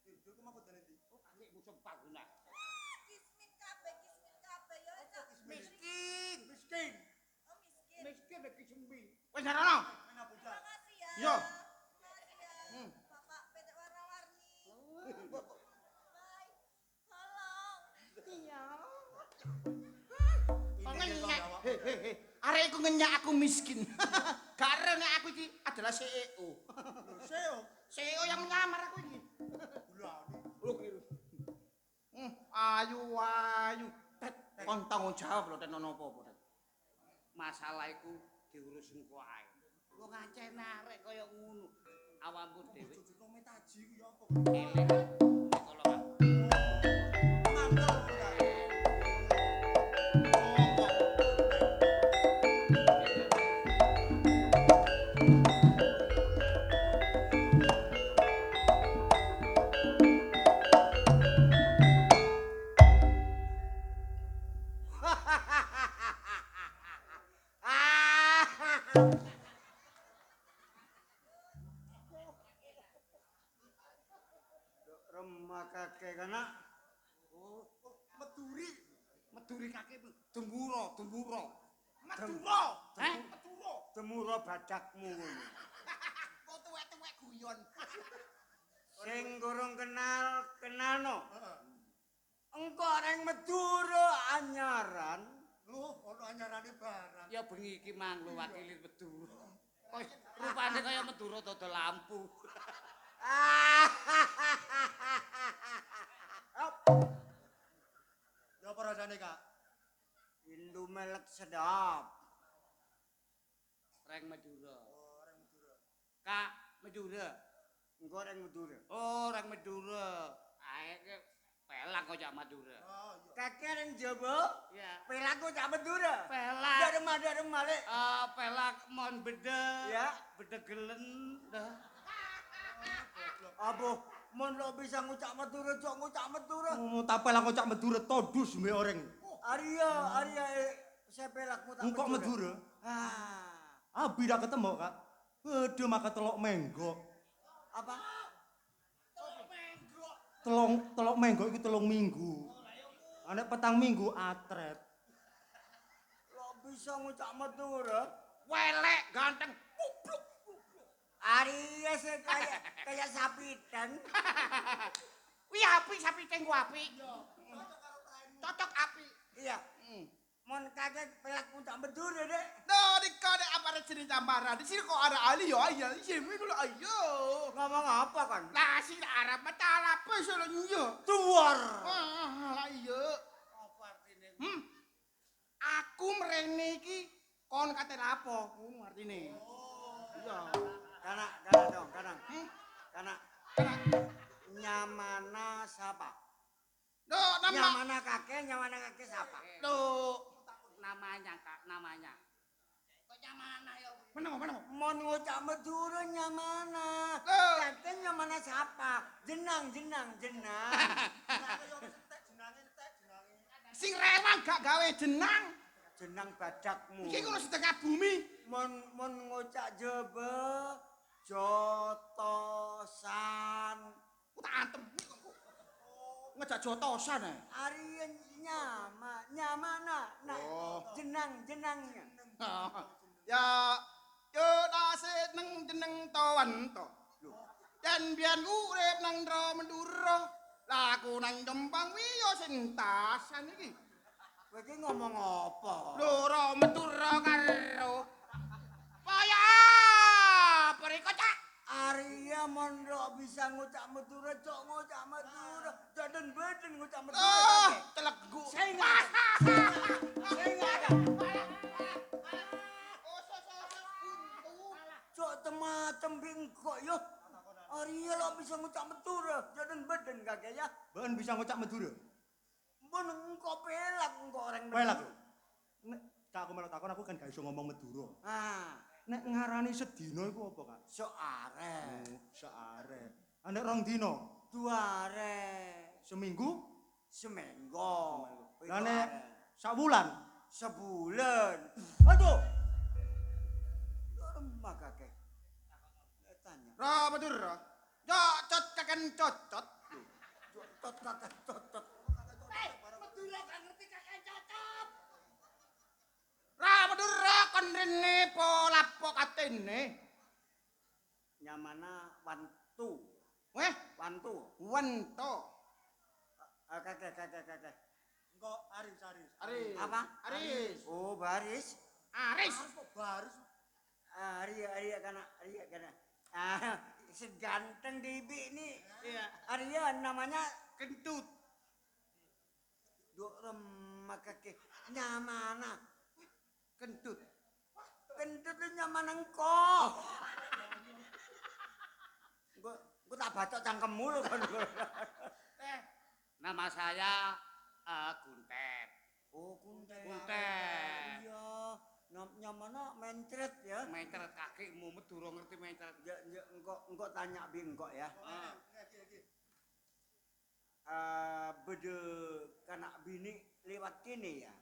Duitku mah kok dene ndi? Oh, kakekmu sempat guna. Kismin lagi sembi. Wis narono. Makasih ya. Yo. Makasih ya. Bapak petek warna-warni. Hai. Tolong. Iya. Kok ngenyak? He. Arek iku ngenyak aku miskin. Gak nek aku iki adalah CEO. CEO yang menyamar aku iki. Ayu. Kon tanggung jawab lho tenan apa-apa. Masalah iku diurus engko ae. Kok ngancen arek kaya ngono. Awakmu dhewe. Elek. Kalau Remah kakek kana. meduri kaki demburo. Madura. Heh? Demura badakmu ngono. Kok tuwek-tuwek guyon. Sing gorong kenalno. Engko areng Madura anyaran. Loh, ono anyarane barang. Ya bengi iki mang lho wakili Madura. Rupane kaya Madura dodol lampu. Ya apa rasane, Kak? Indu melek sedap. Reng Madura. Kak Madura. Engko areng Madura. Oh, reng Madura. Ae ke pelang kok jak Madura. Kakek areng Jawa. Ya. Pelaku cak Madura. Pelang. Darem malik. Pelang mon beda. Ya. Beda gelen. Dah. Apa mon lo bisa ngucap Madura, cok ngucap Madura. Tapel aku cak Madura todus mbek oreng. Arya saya pelakmu tak Engkok Madura. Abi dak ketemu, Kak. Waduh maka telok menggok. Apa? Telok menggok iku 3 minggu. Anek petang minggu atret. Lo bisa ngucap Madura? Welek ganteng. Arya saya kayak sapi dan. Wih api sapi tengku api. Cocok api. Iya. Mon kakek pelakmu tak Madura dek. Nah, di kada apa ada sini cambaran. Di sini kok ada Ali yo ayo. Di sini dulu ayo. Ngomong apa kan? Lah sini Arab mata apa solo nyo. Tuar. Lah iya. Apa artine? Aku mrene iki kon kate lapo? Ngono artine. Iya. Karena nyamana siapa? Duh, Nyamana kakek siapa? Duh. Namanya Kak, namanya. Kok nyamana ya? Mana? Mon ngucap Madura nyamana. Loh. Kakek nyamana siapa? Jenang. Sing rewang gak gawe jenang. Jenang badakmu. Iki kulo setengah bumi. Mon ngucap jebe jotosan. Ku tak antem. Ngejak jotosan ae. Arya nyamana. Nah, jenangnya. Ya yo dase neng jeneng tawan to. Dan biyen urip nang Madura. Lah aku nang Jombang wiyo sentasan iki. Kowe iki ngomong apa? Loro Madura karo kaya apa rek cak? Arya mon ro bisa ngucap Madura, cok ngucap Madura. Jaden beden ngucap Oh, Madura. telegu. Saya cok temacem bingkok yo. Arya lo bisa ngucap Madura, jaden beden kakek ya. Ben bisa ngucap Madura. Mun engko pelak engko orang Pelak. Nek Kak aku melok takon aku kan gak iso ngomong Madura. Nek ngarani sedina iku apa, Kak? Sok arek. Searek. Nek 2 dina, 2 arek. seminggu, Semenggo. lah nek sabulan. Sebulan. Aduh. Lemah kakek. Tanya. Ra Madura. Yo cot kakan cocot. Tot. Madura gak ngerti kakek cocok. Ra Madura kon rene po lapo katene. Nyamana wantu. Weh, Wantu. wento. Kakek. Engko Aris. Aris. Apa? Aris. Oh, baris. Aris. Kok baris? Arya kana. Seganteng Debi ini. Iya. Arya namanya Kentut. Duk remak kakek. Nyamana? Kentut. Kentut itu nyaman engkau. Gue tak bacok cangkemmu lho kan. Nama saya Kuntet. Oh, kuntet. Kuntet. Iya. Nyamana mencret ya. Mencret kakimu Madura ngerti mencret. Ya engkau tanya bi engkau ya. Bede kanak bini lewat kene ya.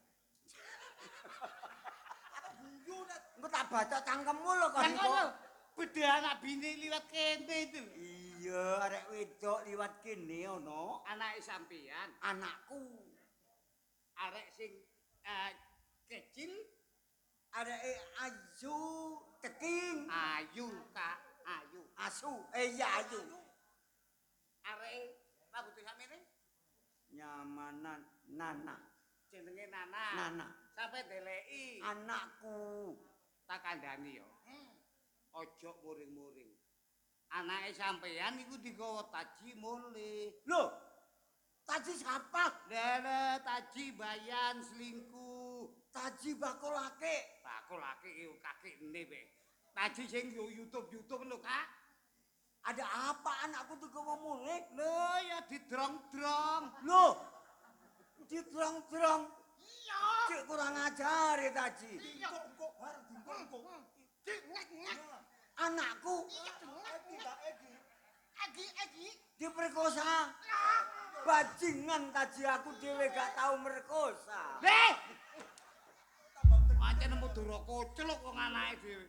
Engkau tak baca cangkemmu lho kan. Beda anak bini liwat kene itu. Iya, arek wedok liwat kene ono. Anake sampean, Anakku. arek sing kecil, Arek ayu teking. ayu Kak, ayu. Asu. Iya ayu. Arek rambut sampeyan Nyamanan Nana. jenenge Nana. Nana. Sampai deleki. Anakku. Tak kandhani yo. Ojo muring-muring. Anake sampeyan iku digawa Taji mule. Loh. Taji siapa? Lele Taji bayan selingkuh. Taji bakolake. Bakul laki iku kakekne pe. Taji sing yo YouTube lho, Kak. Ada apa anakku tuh mau mulik? Lho ya didrong-drong. Loh. Didrong-drong. Iya. Cik kurang ajar ya Taji. Kok bareng dingkok. Ngek-ngek. Anakku Egi. diperkosa. Bajingan Taji aku dhewe gak tahu merkosa. Heh. Pancen Madura koceluk wong anake dhewe.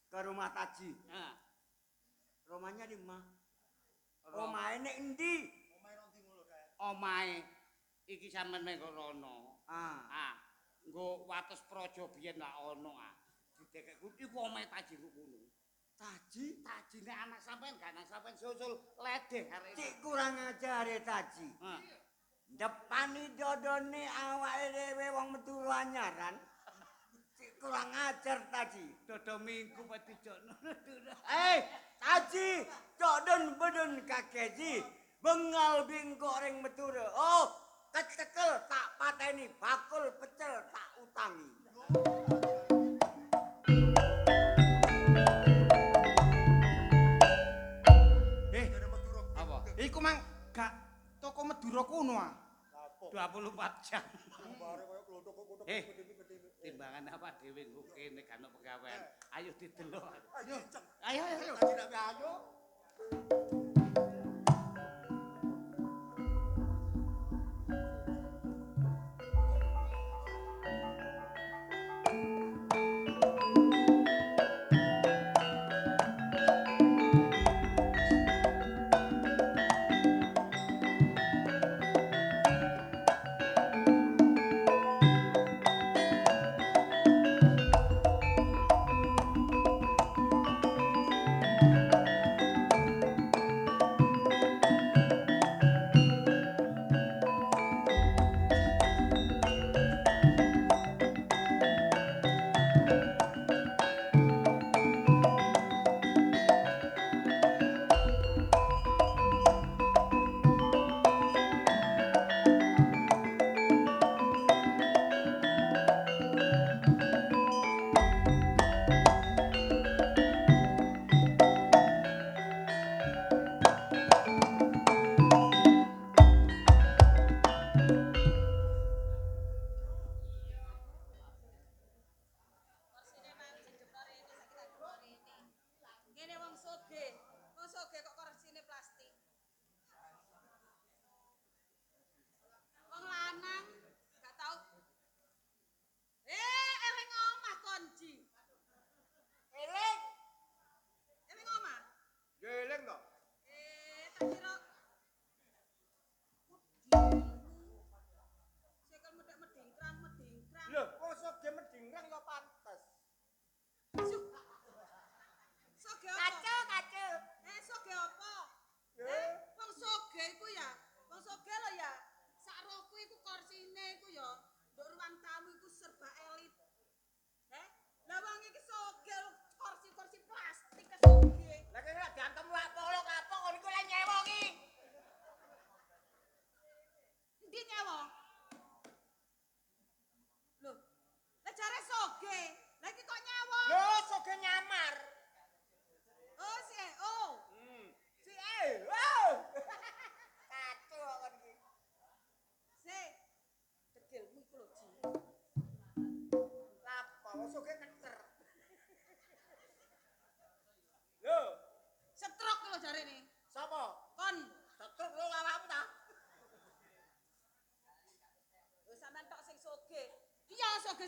Ke rumah Taji. Nah, Rumahnya di mana? Omahe nek endi? omahe iki sampean ning kono. Ah. Nggo wates praja biyen lak ono Didekek iku omahe Taji ku kono. Taji? Tajine anak sampean gak anak sampean susul ledeh arek. Cik kurang ajar ya Taji. Hah. Depani dodone awake dhewe wong metu anyaran. Cik kurang ajar Taji. Dodo minggu pati jono. Taji, dodon bedon kakeji. Bengal bingkok ring meture. Oh, kecekel tak pateni, bakul pecel tak utangi. Apa? Iku mang gak toko Madura kuno ah. 24 jam. Timbangan apa dhewe nggo kene kan pegawean. Ayo didelok. Ayo. Ayo.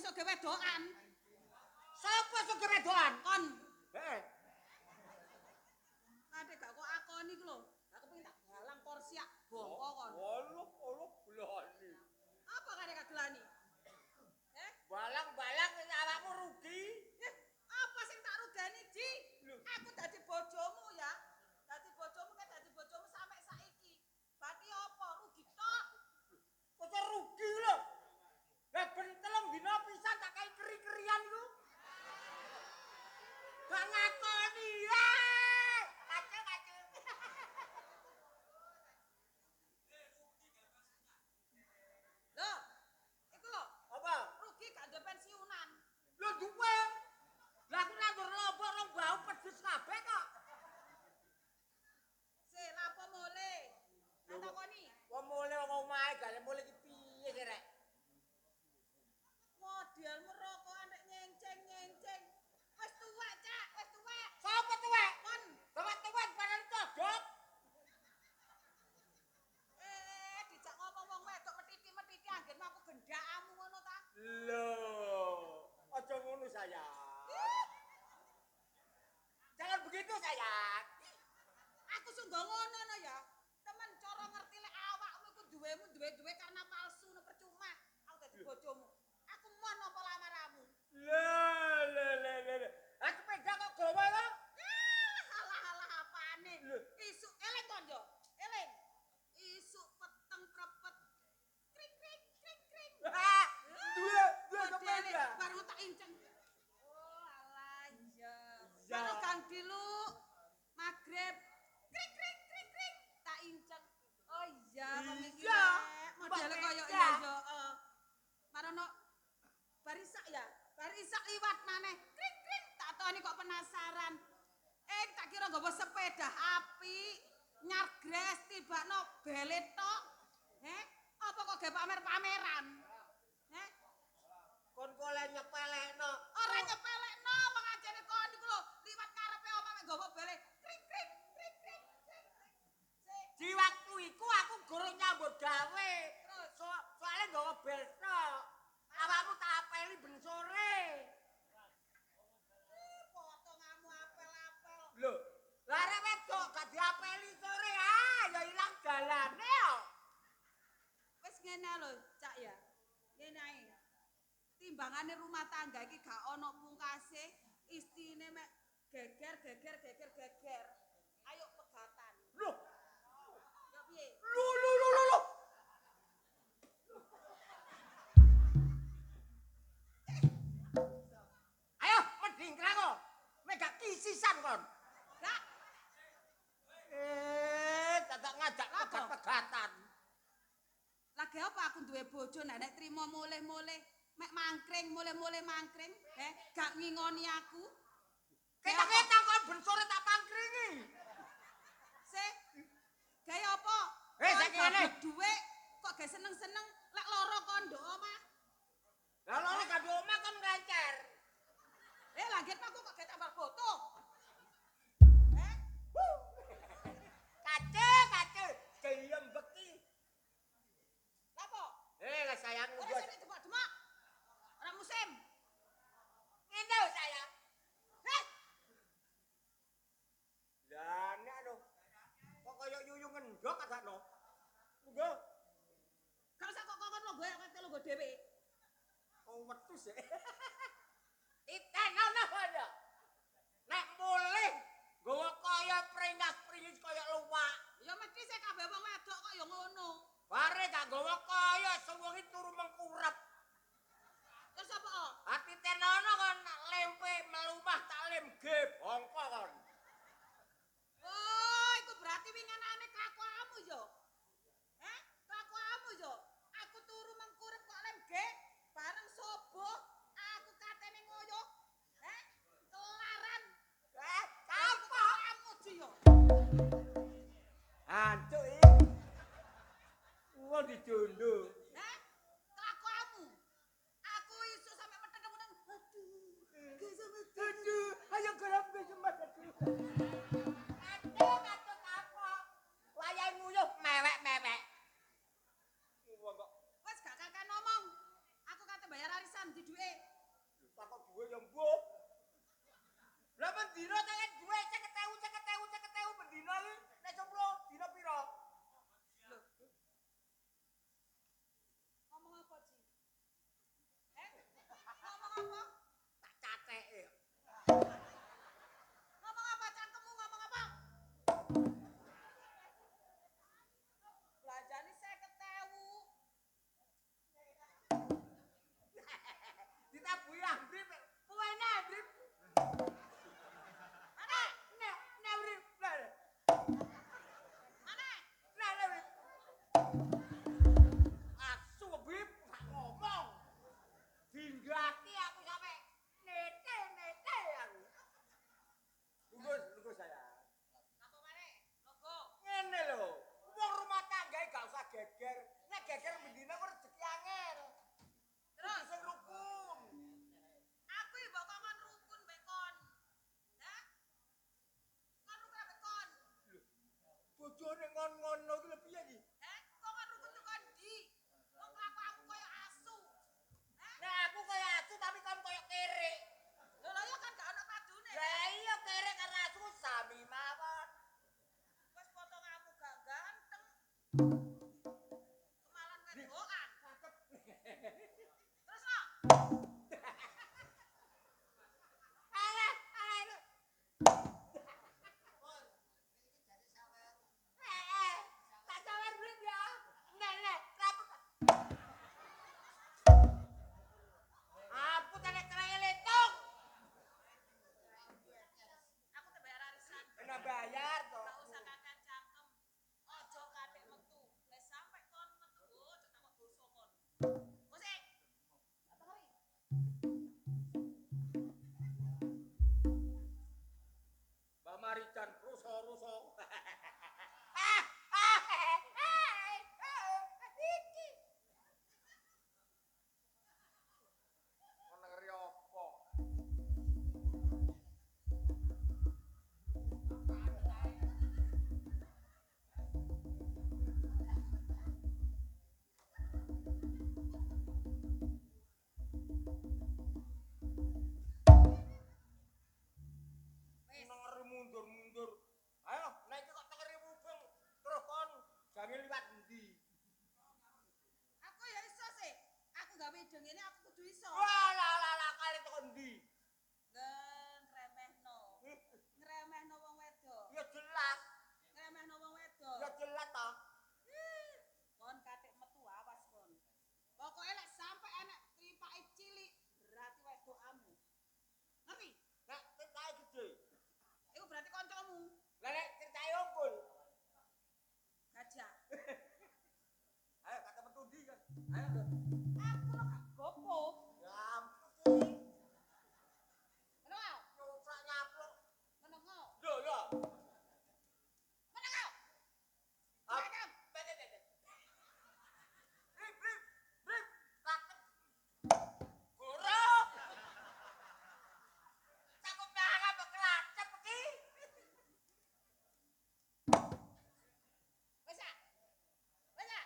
soge wedokan. Sapa sing wedokan? Kon. Heeh. Ade gak kok akoni ku lho. Aku pengen tak galang korsiak bongko kon. Olok bulani. Apa kare kagelani? Balang-balang awakmu rugi. Apa sing tak rugani, Ji? Aku dadi bojomu ya. Dadi bojomu sampai saiki. Berarti apa? Rugi tok. Kok rugi lho. Lah ben 3 dina pisan tak kae keri-kerian iku. Gak ngakoni. Kacau. Loh, iku lho. Apa? Rugi gak ada pensiunan. Lho duwe. Lah aku nandur lombok rong bau pedes kabeh kok. Se lapo mole? Tak takoni. Wong mule wong omahe gale mule iki piye sih rek? Modelmu rokokan nek nyenceng-nyenceng. Wis tuwek, Cak, wis tuwek. Sapa tuwek? Kon. Tuwek badan codok. Dijak ngomong wong wedok metiti-metiti anggenmu aku gendakmu ngono ta? Lho, aja ngono sayang. Jangan begitu sayang. Aku sungguh ngono no ya. Temen cara ngerti lek awakmu iku duwe karena palsu no percuma. Aku dadi bojomu. Aku mon apa lamaramu? Le. Aku sepeda kok gawe to? Halah apane? Isuk eling kon yo. Eling. Isuk peteng krepet. Kring. Duwe Modele sepeda. baru tak inceng. Oh alah iya. Iya. Baru Kang Dilu magrib. Kring. Tak inceng. Oh iya, pemikir. Iya. Modele Mbak koyo Beda. iya yo. Marono barisak ya. Barisak liwat maneh. Kring. Tak toni kok penasaran. Tak kira nggawa sepeda api. Nyargres tibakno belet tok. Apa kok ge pamer-pameran? Kon kole nyepelekno. Ora nyepelekno pengajene kon iku lho, liwat karepe omah mek nggawa bale. Kring. Di waktu iku aku gurung nyambut gawe. Soale nggawa bel tok. Awakmu tak apeli ben sore. Potonganmu apel-apel. Lho, lah arek wedok gak diapeli sore ya ilang dalane yo. Wis ngene lho, Cak ya. Ngene ae. Timbangane rumah tangga iki gak ono pungkase, istine mek geger. Ayo pegatan. Lho, Yo piye? lho. Ayo, mendingkrak kok. Mek gak kisisan kon. Gak Dadak ngajak pegat-pegatan. lagi apa aku duwe bojo nek trimo mulih-mulih mek mangkring mulih-mulih mangkring, gak ngingoni aku. Ketak-ketak kon ben sore tak pangkringi. Se gaya apa? Saiki ngene. Duwe kok gak seneng-seneng lek loro kondo omah. Lah lho gak di omah kon ngencer. Langit mah kok gak tambah foto. Kace, diem beki. Lapo? Lah sayang Ora udah. sing demak-demak. Ora musim. Ngene lho sayang. Lah nek lho. Kok kaya yuyu ngendok agak no. Monggo. Gak usah kok kon lo gue kate lo dhewe. Oh wetus ya. Itenono ana. Nek mulih nggawa kaya pringgas-pringis kaya luwak. Ya mesti sik kabeh wong wedok kok ya ngono. Bare gak nggawa kaya sewengi turu mengkurep. Terus apa? Ati tenono kon lempe melumah tak lem bongko kon. Oh, iku berarti winganane kelakuanmu yo. Kelakuanmu yo. Aku turu mengkurep kok lem ge bareng sobo, aku katene ngoyo. Kelaran. Apa? Kamu ji yo. Hancuk iki. Wong dijondo. Kelakuanmu. Aku isu sampe meteng-meteng. Aduh, ayo gerak ke jembatan. Aduh apa? Wayahe nguyuh mewek-mewek. Wong kok Wes gak kakek ngomong. Aku kate bayar arisan di duwe. Belanjane 50.000. Ditabuhi ambrip. Kuwene ambrip. Mana? Nek ambrip. Lah. Mana? Lah ambrip. Asu ambrip gak ngomong. Dinggati aku sampe nete aku. Lungguh saya. Apa maneh? Logo. Ngene lho. Wong rumah tanggae gak usah geger. Nek geger bendina kok rezeki angel. Terus Sing rukun. aku iki mbok kon rukun mbek kon. Hah? Kon rukun mbek kon. Bojone ngon-ngono ki lho piye iki? Hah? Kok kon rukun tuh kon ndi? Wong kelakuanmu koyo asu. Hah? Nek aku kaya asu tapi kon koyo kere. Lho lho ya kan gak ono padune. Lah iya kere karo asu sami mawon. Wes potonganmu gak ganteng. Kemalan wedokan. Terus no? Alah, alah. Tak sawer blit ya. Nek, rapet. Apa tenek keraya letung? Aku teh bayar arisan. Kena bayar to. Gak usah kakan cangkem. Ojo kadek metu. Wes sampe kon metu, ojo takok dosa kon. Musik. Apa hari? Mbak Marican ruso-ruso. Iki. Ono ngeri apa? Wes. Ngeri mundur-mundur. Ayo, nek iki kok tengeri mubeng terus kon jange liwat endi? Aku ya iso sih. Aku gawe ide ngene aku kudu iso. Wah, lah kali tekan endi? Gen remehno. Ngremehno wong wedok. Ya jelas, Ngremehno wong ya wedok. jelas toh. Kon katik metu awas kon. Pokoke lek sampe enek tripake cilik berarti wedokamu. Ngerti? Nek ceritain gede. Iku berarti kancamu. Lah nek ceritain unggul. Gajah. Ayo kata metu ndi kan. Ayo. Aku lo gak gopo. Ya ampun. Ngono. Nyoprak nyaplok. Ngono. Yo yo. Ngono. Apa? Bede. Brip. Kaket. Goro. Cakep banget apa kelacep iki? Wes ah. Wes ah.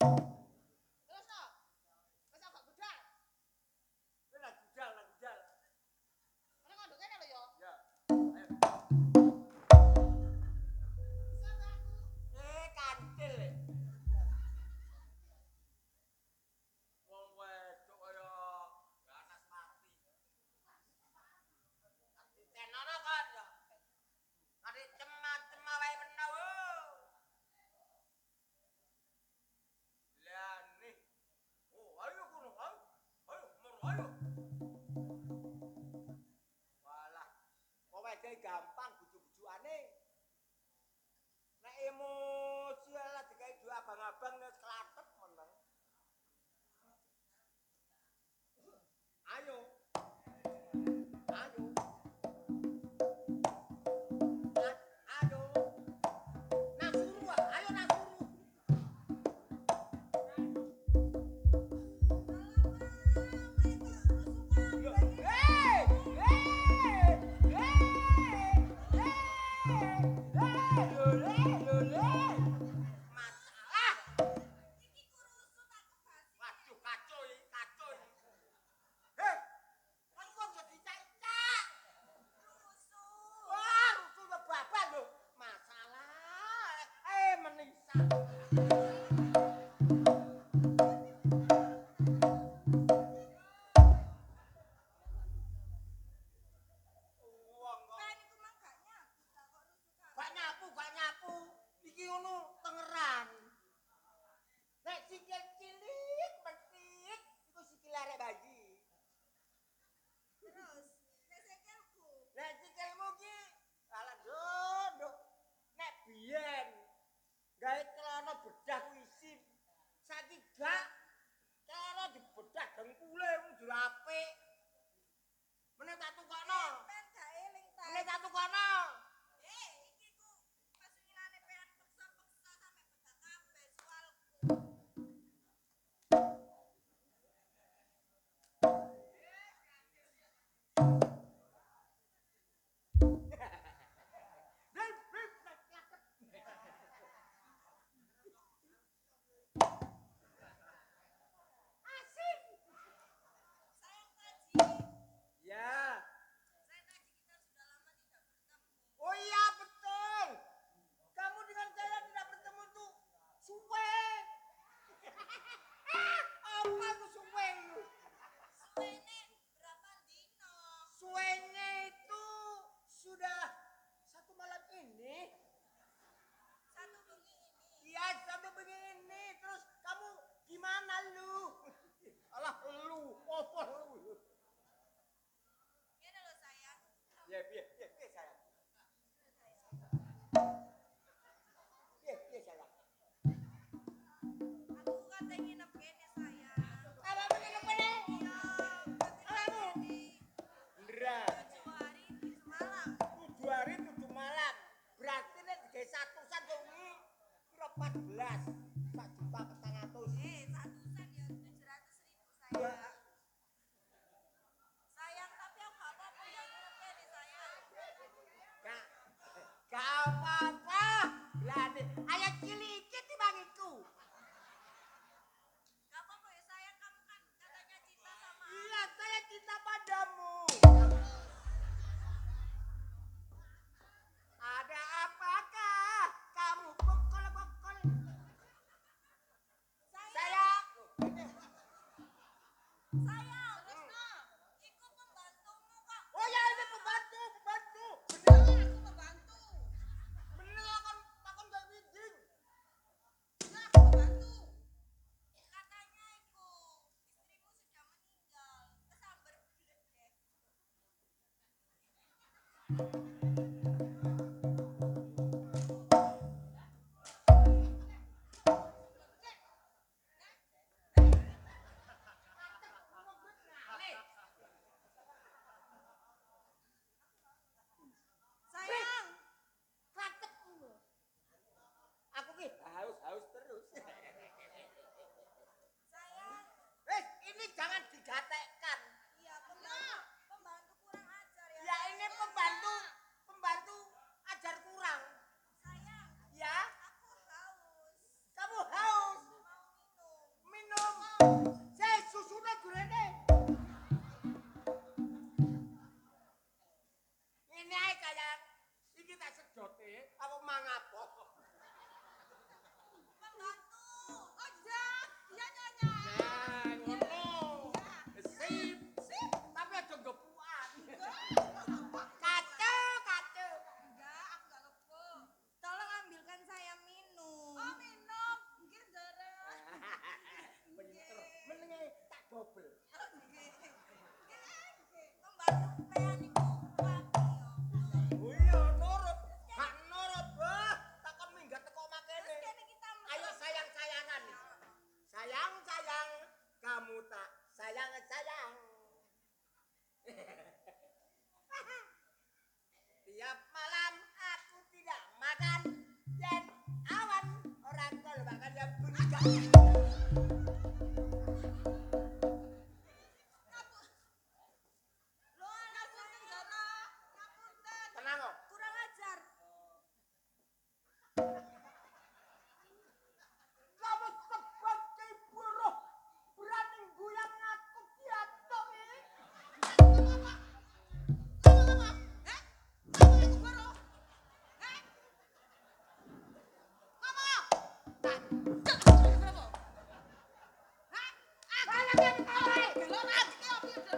Terus no. Wes gak budal. Ini lah gudal. Ngono ngondok kene lho yo. Ya. Ayo. Iso gak aku? Kancil. Wong wedok kaya ganas mati. Tenono kan ya. Kari cema-cema wae mena wo. Lah nih. Oh, ayo kono, ayo. Ayo. Walah. Kok wedok gampang bujuk-bujukane. Nek emosi lah dikai dua abang-abang wis klatep meneng. Ayo. Ayo. Ayo. Nasuru, ayo nasuru. Hey! bedah ku isin. Saiki gak cara dibedah dengkule wong dirapik. Meneh tak tukokno. Ben gak eling ta. Meneh tak tukokno. Iki ku pasungilane pean peksa-peksa sampe bedak kabeh soalku. Ya. Oh iya betul. Kamu dengan saya tidak bertemu tuh suwe. Apa itu suwe? Suwenya itu sudah satu malam ini. Iya, satu bengi ini. Terus kamu gimana lu? Alah lu, apa lu? Ya, biar sayang. Biar sayang. Apa menginap kene? Ndra. 7 hari 7 malam. Berarti nek digawe satusan wengi kira 14. 1.400.000. Gak apa-apa. Berarti ayat cilik timbang iku. Iya, saya cinta padamu. Ada apakah kamu pukul-pukul? Saya. Oh ya, ini pembantu. Bener takon gak wijing. Sayang, Aku ki haus terus. sayang. Ini jangan digatekkan. Iya, pembantu kurang ajar ya. Ya ini pembantu ajar kurang. Sayang, Ya, aku haus. kamu haus. Mau Minum. Saya susune gurene. Ini ae kayak iki tak sedote apa mangapo. Pembantu. Oh iya, iya nyonya. Nah, ngono. Sip. Tapi aja gepuan. Kace. Enggak, aku gak lepo. Tolong ambilkan saya minum. Oh, minum. Mungkin darah. Pinter. Menenge tak dobel. Pembantu pean iku rapi yo. Oh iya, nurut. Hak nurut, bah. Takon minggat teko makene. Kene kita Ayo sayang-sayangan. Sayang, kamu tak sayang. Tiap malam aku tidak makan dan awan orang kol makan yang bunika. Loh, ngapunten Jono. Ngapunten. Tenang kok. Kurang ajar. Kamu sebagai buruh berani goyang aku diatok ini.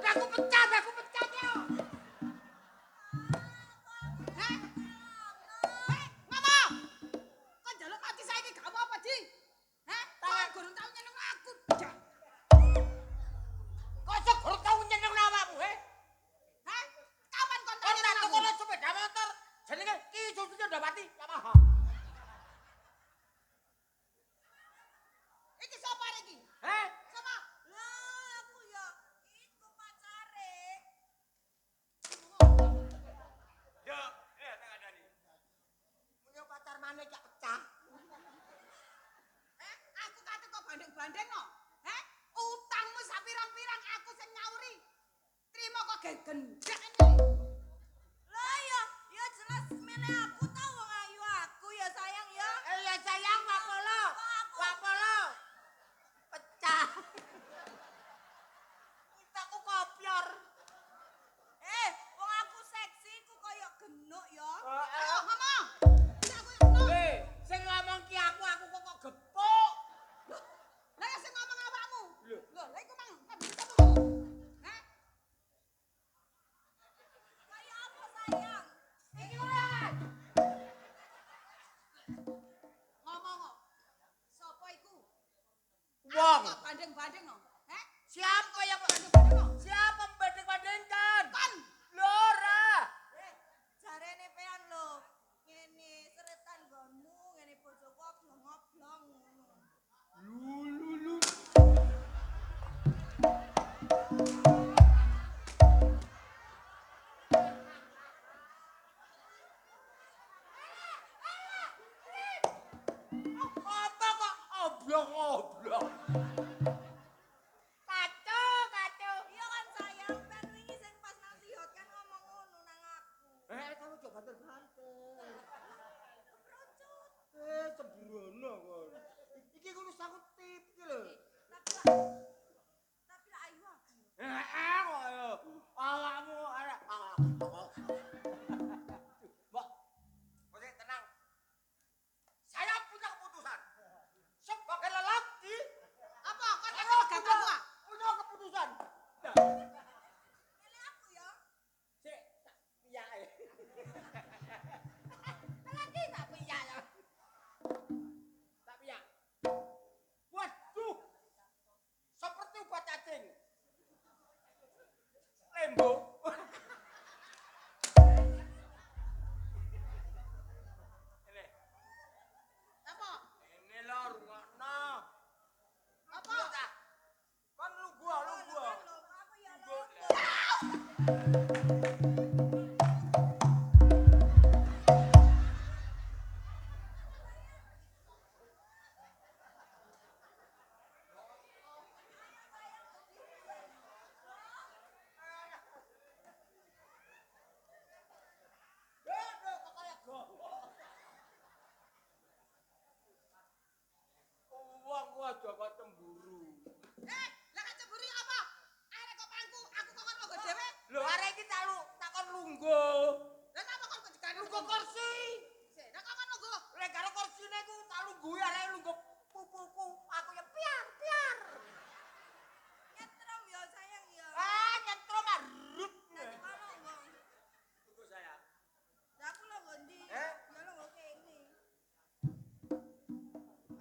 Aku pecah ya. Kok njaluk mati saiki gak apa-apa, Di? Hah? Kok gurung tau nyeneng aku? Kok segoro tau nyeneng awakmu, he? Hah? Kapan kon tau Kon tak nyeneng aku? tukono sepeda motor jenenge Ki Susu Ndawati Yamaha. ge gendek ini. Lah ya jelas mene aku tau wong ayu aku ya sayang ya. Ya sayang wapolo. Wapolo. Pecah. Aku kopior. Wong aku seksi ku koyo genuk ya. Ayo ngomong. Sing ngomong ki aku kok gepuk. Lah ya sing ngomong awakmu. Lho, Lah iku mang bisa tuh. Hah? Kaya apa sayang? Iki lan. Ngomong kok. Sopo iku? wong. Kok banding-banding no? Hah? Siapa yang Banding-banding no? siapa membanding-bandingkan? Kon. Lora. Jarene pean lho. Ngene seretan gonmu, ngene bojoku oblong-oblong ngono. Lulu. Apa kok oblong-oblong? Kacau. Iya kan sayang, kan wingi sing pas nang lihat kan ngomong ngono nang aku. Kamu coba banter-banter. Kerucut. Sembrono kon. Iki kudu sangkut tip iki lho. Tapi lah ayu aku. Kok yo. Awakmu arek. Mbak. Oke, tenang. Saya punya keputusan. Sebagai lelaki, Apa? Kon gak gagah gua? punya keputusan. Milih aku ya. Sik, tak piyae. Lagi tak piyak ya. Tak piyak. Waduh. Seperti obat cacing. Lembo. Ini. Apa? Ini lho rungokno. Apa? Iya ta? Kon lu gua. Aku ya lho. Wong ku aja kok cemburu. Lah kan cemburu apa? Arek kok pangku, aku kok kon logo dhewe. Lho arek iki takon lungguh. Lah napa kon kok digawe Lungguh kursi. Sik, lah kok kon logo. Lek karo kursine ku tak lungguhi arek lungguh pupuku. Aku ya piar. Nyetrum ya sayang ya. Nyentrum arut. Nanti kono wong. Tunggu saya. Lah aku logo ndi? Eh? Ya logo kene.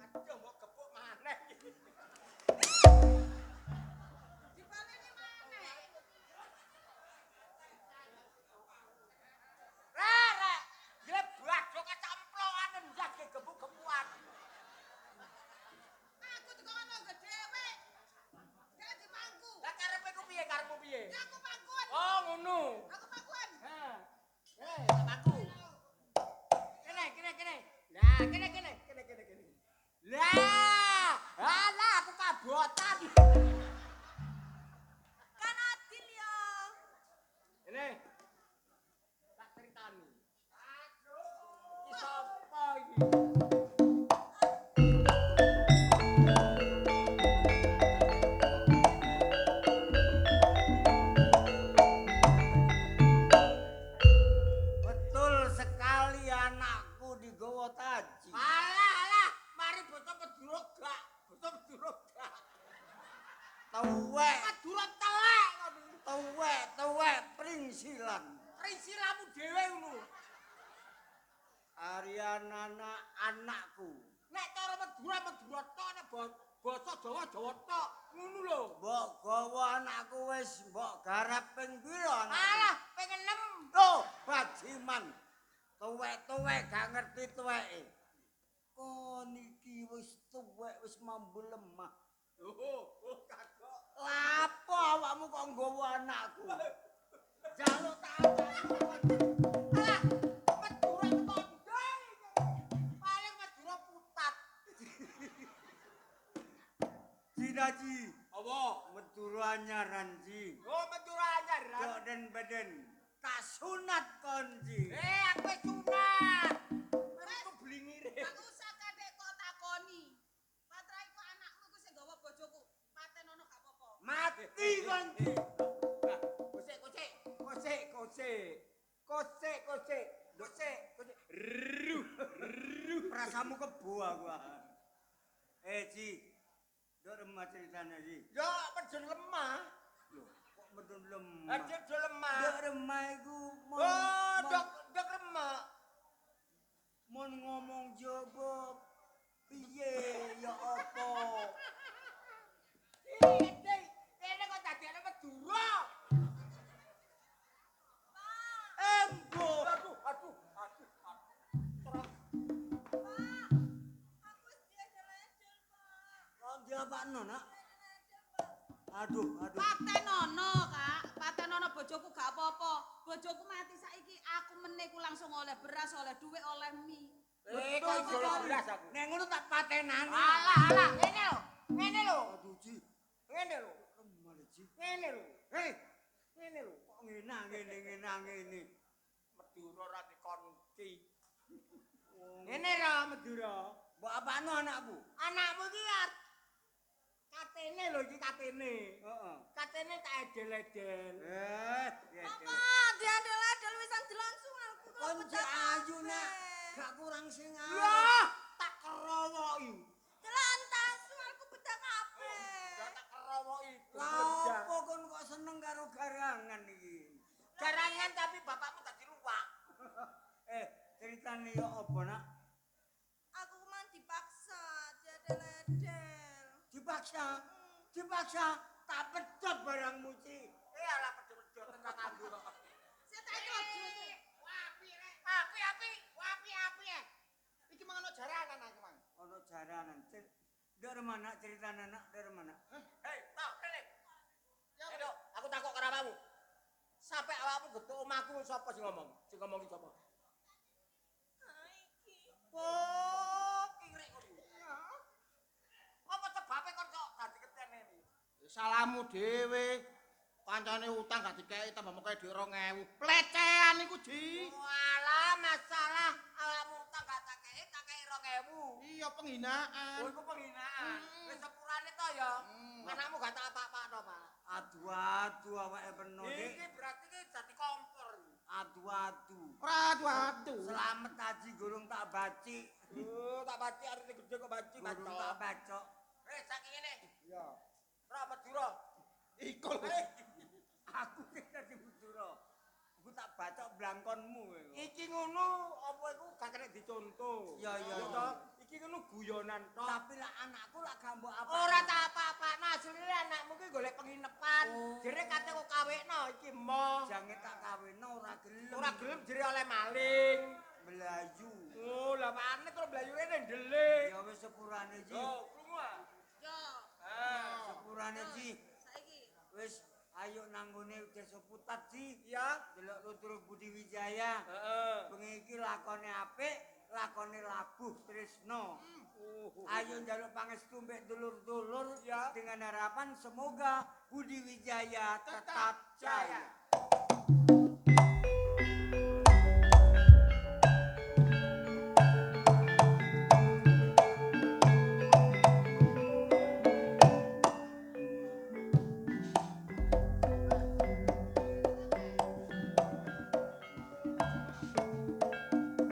Aduh mau gepuk maneh. Dipaleni maneh. Rek. Grep badok kecamplokan ndak gebuk-gepukan. Aku juga kan logo dhewe. Gak di pangku. Lah karepe ku piye karepmu piye? Ya aku pangkuan. Oh ngono. Aku pangkuan. Tak aku. Kene. Lah, kene. Lah, alah aku kabotan. Kan adil ya. Ini. Tak ceritani. Iki sapa iki? Betul sekali anakku digawa taji. Alah, mari bocah peduruk gak. Tuwek, Peduruk telek ngono. tuwek pringsilan. Risilamu dhewe ngono. Ariana anakku. Nek cara Madura tok, nek basa Jawa tok. Ngono lho. Mbok gawa anakku wis mbok garap ping pira? Alah, pengen 6. Oh, bajiman. Tuwek-tuwek gak ngerti tuweke. Kon iki wis tuwek wis mambu lemah. Oh, kagok. Lapo awakmu kok nggawa anakku? Jaluk tak Alah, Madura kondang. Paling Madura putat. Jinaji, Apa? Madura nyaran Ji. Oh, metu anyar. Dok den beden. Kasunat konji. Aku wis sunat. Metu blingire. Gak usah kadek kok takoni. Patra iku anakku iku sing gawa bojoku. Patenono gak apa-apa. Mati konji. Kocek. Prasamu kebo aku. Ji. Dok remah ceritanya Ji. Ya, pedun lemah. Loh, kok medun lemah? Aja do lemah. Dok remah iku Oh, dok lemah. mon ngomong jogo piye ya apa? Kene kok dadekne Madura. Embo. Aduh. Aku wis diedel-edel, Pak. Kok diapakno, Nak? Aduh. Patenono, Kak. Patenono bojoku gak apa-apa. Bojoku mati saiki aku meneh ku langsung oleh beras, oleh duit, oleh mie. Kok iso belas aku. Nek ngono tak patenani. Alah, ngene lho. Aduh, Ji. Ngene lho. Remah Ji. Ngene lho. Hei, Ngene lho. kok ngene. Madura ora dikonci. Ngene ra Madura. Mbok apakno anakku? Anakmu iki katene lho iki katene. Heeh. Katene tak edel-edel. Papa, diadel-adel wisan langsung aku kok Konci ayu Nak. Gak kurang sing Lah, tak kerowoki. Delan tasu aku bedak kabeh. Ya tak kerowoki. Lah opo kon kok seneng karo garangan iki? Garangan tapi bapakmu dadi luwak. Ceritane yo apa, Nak? Aku man dipaksa diadel-adel. Dipaksa tak pedhot barangmu Ci. Alah pedhot-pedhot tenan aku kok. Setan ojo. Wapi. Iki mangono jaranan aku, Mang. Ono jaranan. Ndek remana ceritane Nak, ndek remana. Hei, tok kene. Ya, Dok, aku takok karo awakmu. Sampai awakmu getuk omahku sapa sing ngomong? Sing ngomong iki sapa? Oh, kirek kono. Apa sebabe kon kok dadi ketene iki? Salahmu dhewe. Kancane utang gak dikeki tambah mengko dhuwit 2000. Plecehan iku, Ji. Walah, masalah awakmu utang gak tak kei 2000. Iya, penghinaan. Oh, iku penghinaan. Wis sepurane to ya. Anakmu gak tak apa-apa, Pak. Aduh awake peno Iki berarti iki dadi kompor. Aduh. Aduh. Selamat aji gurung tak baci. Oh, tak baci arep gede kok baci, Pak. Gurung tak bacok. Saking ngene. Iya. Ora Madura. Iku lho. Aku sing dadi Madura. Aku tak bacok blangkonmu kowe. Iki ngono apa iku gak kena dicontoh. Iya. toh. Iki ngono guyonan tok. Tapi lah anakku lah gak mbok apa. Ora tak apa-apano asline anakmu ki golek penginepan. Oh. Jere kate kok kawekno iki mo. Jange tak kawinno ora gelem. Ora gelem jere oleh maling. melayu. Oh, lah mana terus melayu ini ndelik. Ya wis sepurane Ji. Yo, krungu ah. Yo, Sepurane Ji. saiki. Wis ayo nanggone Desa Putat Ji. Iya. Delok Lutur Budi Wijaya. Heeh. Bengi iki lakone apik, lakone labuh tresno. Ayo njaluk pangestu mbek dulur-dulur Ya. dengan harapan semoga Budi Wijaya tetap jaya. jaya.